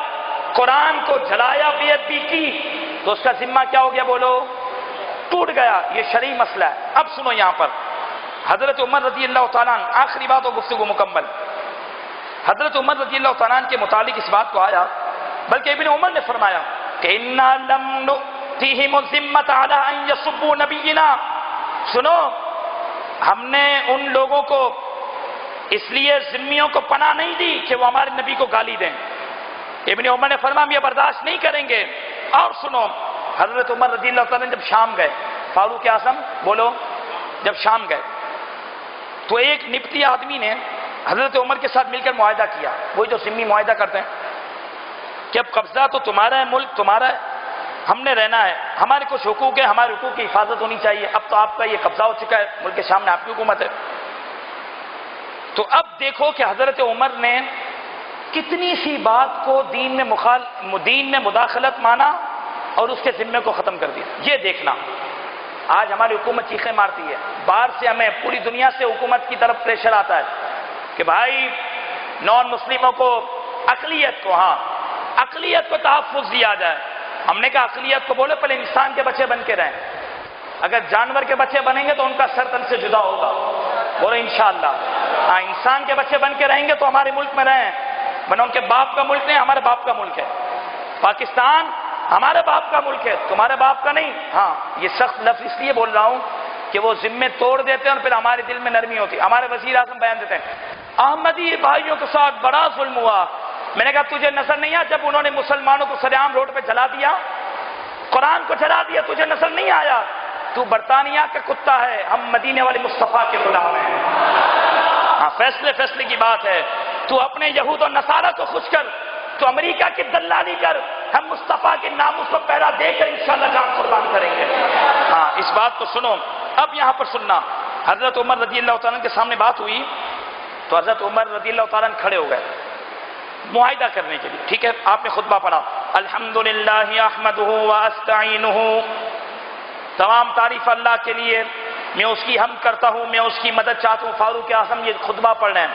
قرآن کو جلایا، بے ادبی کی، تو اس کا ذمہ کیا ہو گیا؟ بولو ٹوٹ گیا، یہ شرعی مسئلہ ہے۔ اب سنو یہاں پر حضرت عمر رضی اللہ تعالیٰ عنہ، آخری بات و گفتگو مکمل، حضرت عمر رضی اللہ تعالیٰ عنہ کے متعلق اس بات کو آیا، بلکہ ابن عمر نے فرمایا کہ اِنَّا لَمْ نُؤْتِهِمُ الذِّمَّةَ عَلَىٰ أَن يَسُبُّوا نَبِيِّنَا، سنو ہم نے ان لوگوں کو اس لیے ذمیوں کو پناہ نہیں دی کہ وہ ہمارے نبی کو گالی دیں، ابن عمر نے فرمایا ہم یہ برداشت نہیں کریں گے۔ اور سنو حضرت عمر رضی اللہ تعالیٰ جب شام گئے، فاروق اعظم بولو جب شام گئے تو ایک نپتی آدمی نے حضرت عمر کے ساتھ مل کر معاہدہ کیا، وہی جو ذمی معاہدہ کرتے ہیں کہ اب قبضہ تو تمہارا ہے، ملک تمہارا ہے، ہم نے رہنا ہے، ہمارے کچھ حقوق ہیں، ہمارے حقوق کی حفاظت ہونی چاہیے، اب تو آپ کا یہ قبضہ ہو چکا ہے، ملک کے سامنے آپ کی حکومت ہے۔ تو اب دیکھو کہ حضرت عمر نے کتنی سی بات کو دین میں مداخلت مانا اور اس کے ذمے کو ختم کر دیا۔ یہ دیکھنا آج ہماری حکومت چیخیں مارتی ہے، باہر سے ہمیں پوری دنیا سے حکومت کی طرف پریشر آتا ہے کہ بھائی نان مسلموں کو اقلیت کو تحفظ دیا جائے۔ ہم نے کہا اقلیت کو بولے پہلے انسان کے بچے بن کے رہیں، اگر جانور کے بچے بنیں گے تو ان کا سر تن سے جدا ہوگا، بولے انشاءاللہ۔ ہاں انسان کے بچے بن کے رہیں گے تو ہمارے ملک میں رہیں، ورنہ ان کے باپ کا ملک نہیں، ہمارے باپ کا ملک ہے۔ پاکستان ہمارے باپ کا ملک ہے، تمہارے باپ کا نہیں۔ ہاں یہ سخت لفظ اس لیے بول رہا ہوں کہ وہ ذمے توڑ دیتے ہیں اور پھر ہمارے دل میں نرمی ہوتی ہے۔ ہمارے وزیر اعظم بیان دیتے ہیں احمدی بھائیوں کے ساتھ بڑا ظلم ہوا۔ میں نے کہا تجھے نظر نہیں آیا جب انہوں نے مسلمانوں کو سر عام روڈ پہ جلا دیا، قرآن کو جلا دیا، تجھے نظر نہیں آیا؟ تو برطانیہ کا کتا ہے، ہم مدینے والے مصطفیٰ کے غلام ہیں۔ ہاں فیصلے کی بات ہے، تو اپنے یہود اور نصارہ کو خوش کر، تو امریکہ کی دلالی کر، ہم مصطفیٰ کے ناموس کو پہرا دے کر انشاءاللہ جان قربان کریں گے۔ ہاں اس بات کو سنو۔ اب یہاں پر سننا، حضرت عمر رضی اللہ تعالیٰ کے سامنے بات ہوئی تو حضرت عمر رضی اللہ تعالیٰ کھڑے ہو گئے معاہدہ کرنے کے لیے، ٹھیک ہے؟ آپ نے خطبہ پڑھا، الحمدللہ احمدہ واستعینہ، تمام تعریف اللہ کے لیے، میں اس کی حمد کرتا ہوں، میں اس کی مدد چاہتا ہوں۔ فاروق اعظم یہ خطبہ پڑھ رہے ہیں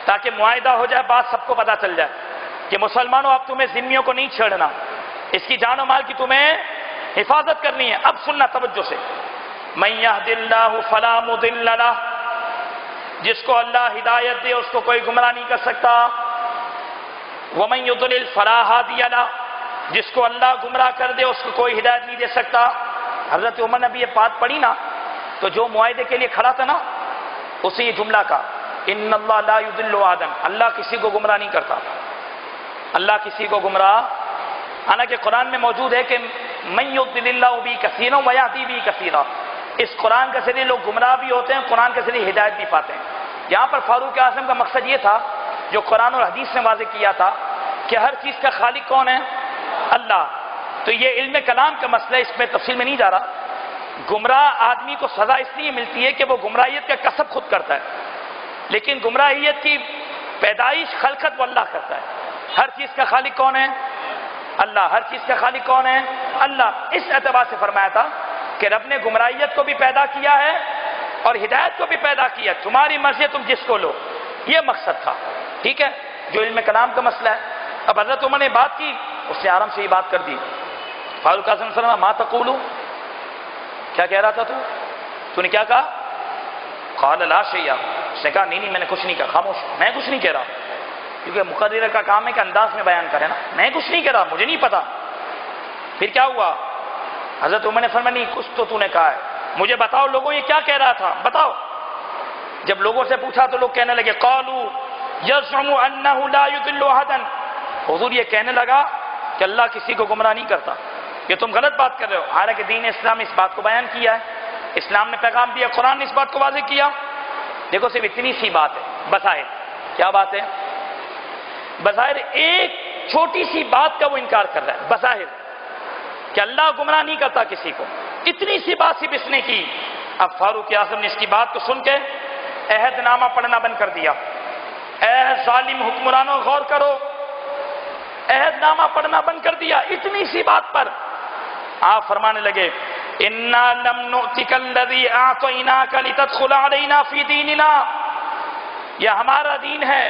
تاکہ معاہدہ ہو جائے، بات سب کو پتہ چل جائے کہ مسلمانوں اب تمہیں ذمیوں کو نہیں چھیڑنا، اس کی جان و مال کی تمہیں حفاظت کرنی ہے۔ اب سننا توجہ سے، من یہد اللہ فلا مضل لہ، جس کو اللہ ہدایت دے اس کو کوئی گمراہ نہیں کر سکتا، ومن یضلل فلا ہادی لہ، جس کو اللہ گمراہ کر دے اس کو کوئی ہدایت نہیں دے سکتا۔ حضرت عمر نے بھی یہ بات پڑھی نا تو جو معاہدے کے لیے کھڑا تھا نا اسے یہ جملہ کہا، ان اللہ لا یضل آدم، اللہ کسی کو گمراہ نہیں کرتا، اللہ کسی کو گمراہ، حالانکہ قرآن میں موجود ہے کہ من یضلل اللہ بہ کثیرا ویہدی بہ کثیرا، اس قرآن کے ذریعے لوگ گمراہ بھی ہوتے ہیں، قرآن کے ذریعے ہدایت بھی پاتے ہیں۔ یہاں پر فاروق اعظم کا مقصد یہ تھا جو قرآن اور حدیث نے واضح کیا تھا کہ ہر چیز کا خالق کون ہے؟ اللہ۔ تو یہ علم کلام کا مسئلہ، اس میں تفصیل میں نہیں جا رہا۔ گمراہ آدمی کو سزا اس لیے ملتی ہے کہ وہ گمراہیت کا کسب خود کرتا ہے، لیکن گمراہیت کی پیدائش خلقت وہ اللہ کرتا ہے۔ ہر چیز کا خالق کون ہے؟ اللہ۔ ہر چیز کا خالق کون ہے؟ اللہ۔ اس اعتبار سے فرمایا تھا کہ رب نے گمراہیت کو بھی پیدا کیا ہے اور ہدایت کو بھی پیدا کیا، تمہاری مرضی تم جس کو لو، یہ مقصد تھا، ٹھیک ہے؟ جو علم کلام کا مسئلہ ہے۔ اب حضرت عمر نے بات کی، اس نے آرام سے یہ بات کر دی۔ فاروق اعظم صلی اللہ علیہ وسلم، ما تقولو، کیا کہہ رہا تھا تو نے کیا کہا؟ قال لا شیء، اس نے کہا نہیں میں نے کچھ نہیں کہا، خاموش، میں کچھ نہیں کہہ رہا، کیونکہ مقررہ کا کام ہے کہ انداز میں بیان کرے نا، میں کچھ نہیں کہہ رہا، مجھے نہیں پتا۔ پھر کیا ہوا؟ حضرت عمر نے فرمایا نہیں کچھ تو نے کہا ہے، مجھے بتاؤ لوگوں یہ کیا کہہ رہا تھا، بتاؤ۔ جب لوگوں سے پوچھا تو لوگ کہنے لگے قالوا یزعم انہ لا یضل احدا، حضور یہ کہنے لگا کہ اللہ کسی کو گمراہ نہیں کرتا، یہ تم غلط بات کر رہے ہو، حالانکہ دین اسلام نے اس بات کو بیان کیا ہے، اسلام نے پیغام دیا، قرآن نے اس بات کو واضح کیا۔ دیکھو صرف اتنی سی بات ہے، بظاہر کیا بات ہے؟ بظاہر ایک چھوٹی سی بات کا وہ انکار کر رہا ہے، بظاہر کہ اللہ گمراہ نہیں کرتا کسی کو، اتنی سی بات صرف اس نے کی۔ اب فاروق اعظم نے اس کی بات کو سن کے عہد نامہ پڑھنا بند کر دیا۔ اے ظالم حکمرانوں غور کرو، عہد نامہ پڑھنا بند کر دیا اتنی سی بات پر۔ آپ فرمانے لگے انا لم نؤتک الذی اعطیناک لتدخل علینا فی دیننا، یہ ہمارا دین ہے،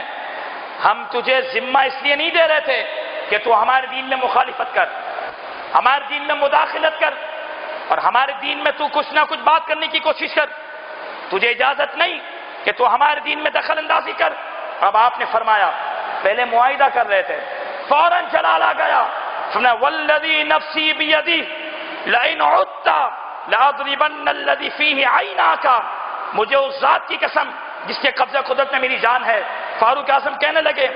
ہم تجھے ذمہ اس لیے نہیں دے رہے تھے کہ تو ہمارے دین میں مخالفت کر، ہمارے دین میں مداخلت کر، اور ہمارے دین میں تو کچھ نہ کچھ بات کرنے کی کوشش کر، تجھے اجازت نہیں کہ تو ہمارے دین میں دخل اندازی کر۔ اب آپ نے فرمایا، پہلے معاہدہ کر رہے تھے، فوراً جلال آ گیا، فرمایا والذی نفسی بیدی لئن عدت لأضربن الذی فیہ عیناک، مجھے اس ذات کی قسم جس کے قبضہ قدرت میں میری جان ہے۔ فاروق اعظم کہنے لگے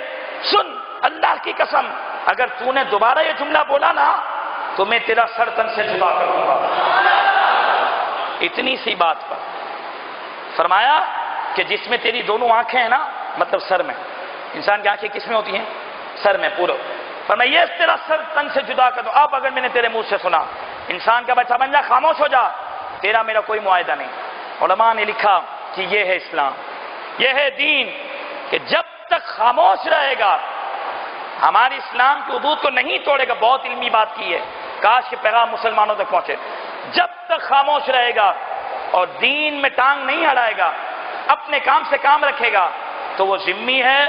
سن اللہ کی قسم، اگر تو نے دوبارہ یہ جملہ بولا نا تو میں تیرا سر تن سے جدا کر دوں گا۔ اتنی سی بات پر فرمایا کہ جس میں تیری دونوں آنکھیں ہیں نا، مطلب سر میں، انسان کی آنکھیں کس میں ہوتی ہیں؟ سر میں پورا، فرمایا یہ تیرا سر تن سے جدا کر دو. اب اگر میں نے تیرے منہ سے سنا، انسان کا بچہ بن جا، خاموش ہو جا، تیرا میرا کوئی معاہدہ نہیں. علماء نے لکھا کہ یہ ہے اسلام، یہ ہے دین، کہ جب تک خاموش رہے گا، ہمارے اسلام کی حدود کو نہیں توڑے گا. بہت علمی بات کی ہے، کاش کہ پیغام مسلمانوں تک پہنچے. جب تک خاموش رہے گا اور دین میں ٹانگ نہیں اڑائے گا، اپنے کام سے کام رکھے گا، تو وہ ذمہ ہے،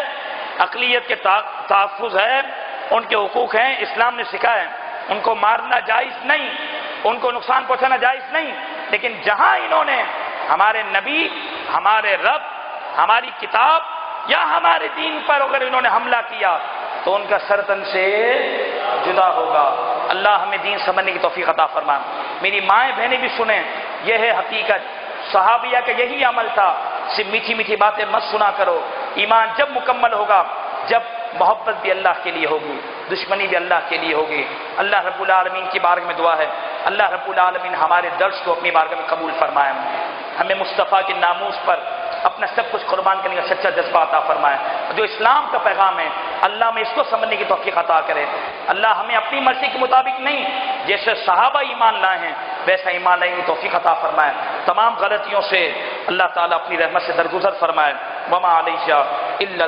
اقلیت کے تحفظ ہے، ان کے حقوق ہیں، اسلام نے سکھایا ہے. ان کو مارنا جائز نہیں، ان کو نقصان پہنچانا جائز نہیں. لیکن جہاں انہوں نے ہمارے نبی، ہمارے رب، ہماری کتاب یا ہمارے دین پر اگر انہوں نے حملہ کیا تو ان کا سر تن سے جدا ہوگا. اللہ ہمیں دین سمجھنے کی توفیق عطا فرمائے. میری مائیں بہنیں بھی سنیں، یہ ہے حقیقت. صحابیہ کا یہی عمل تھا. صرف میٹھی میٹھی باتیں مت سنا کرو. ایمان جب مکمل ہوگا، جب محبت بھی اللہ کے لیے ہوگی، دشمنی بھی اللہ کے لیے ہوگی. اللہ رب العالمین کی بارگاہ میں دعا ہے، اللہ رب العالمین ہمارے درس کو اپنی بارگاہ میں قبول فرمائے. ہمیں مصطفیٰ کے ناموس پر اپنا سب کچھ قربان کرنے کا سچا جذبہ عطا فرمائے. جو اسلام کا پیغام ہے، اللہ میں اس کو سمجھنے کی توفیق عطا کرے. اللہ ہمیں اپنی مرضی کے مطابق نہیں، جیسے صحابہ ایمان لائے ہیں ویسا ایمان لانے کی توفیق عطا فرمائے. تمام غلطیوں سے اللہ تعالیٰ اپنی رحمت سے درگزر فرمائے. وما علیہ الا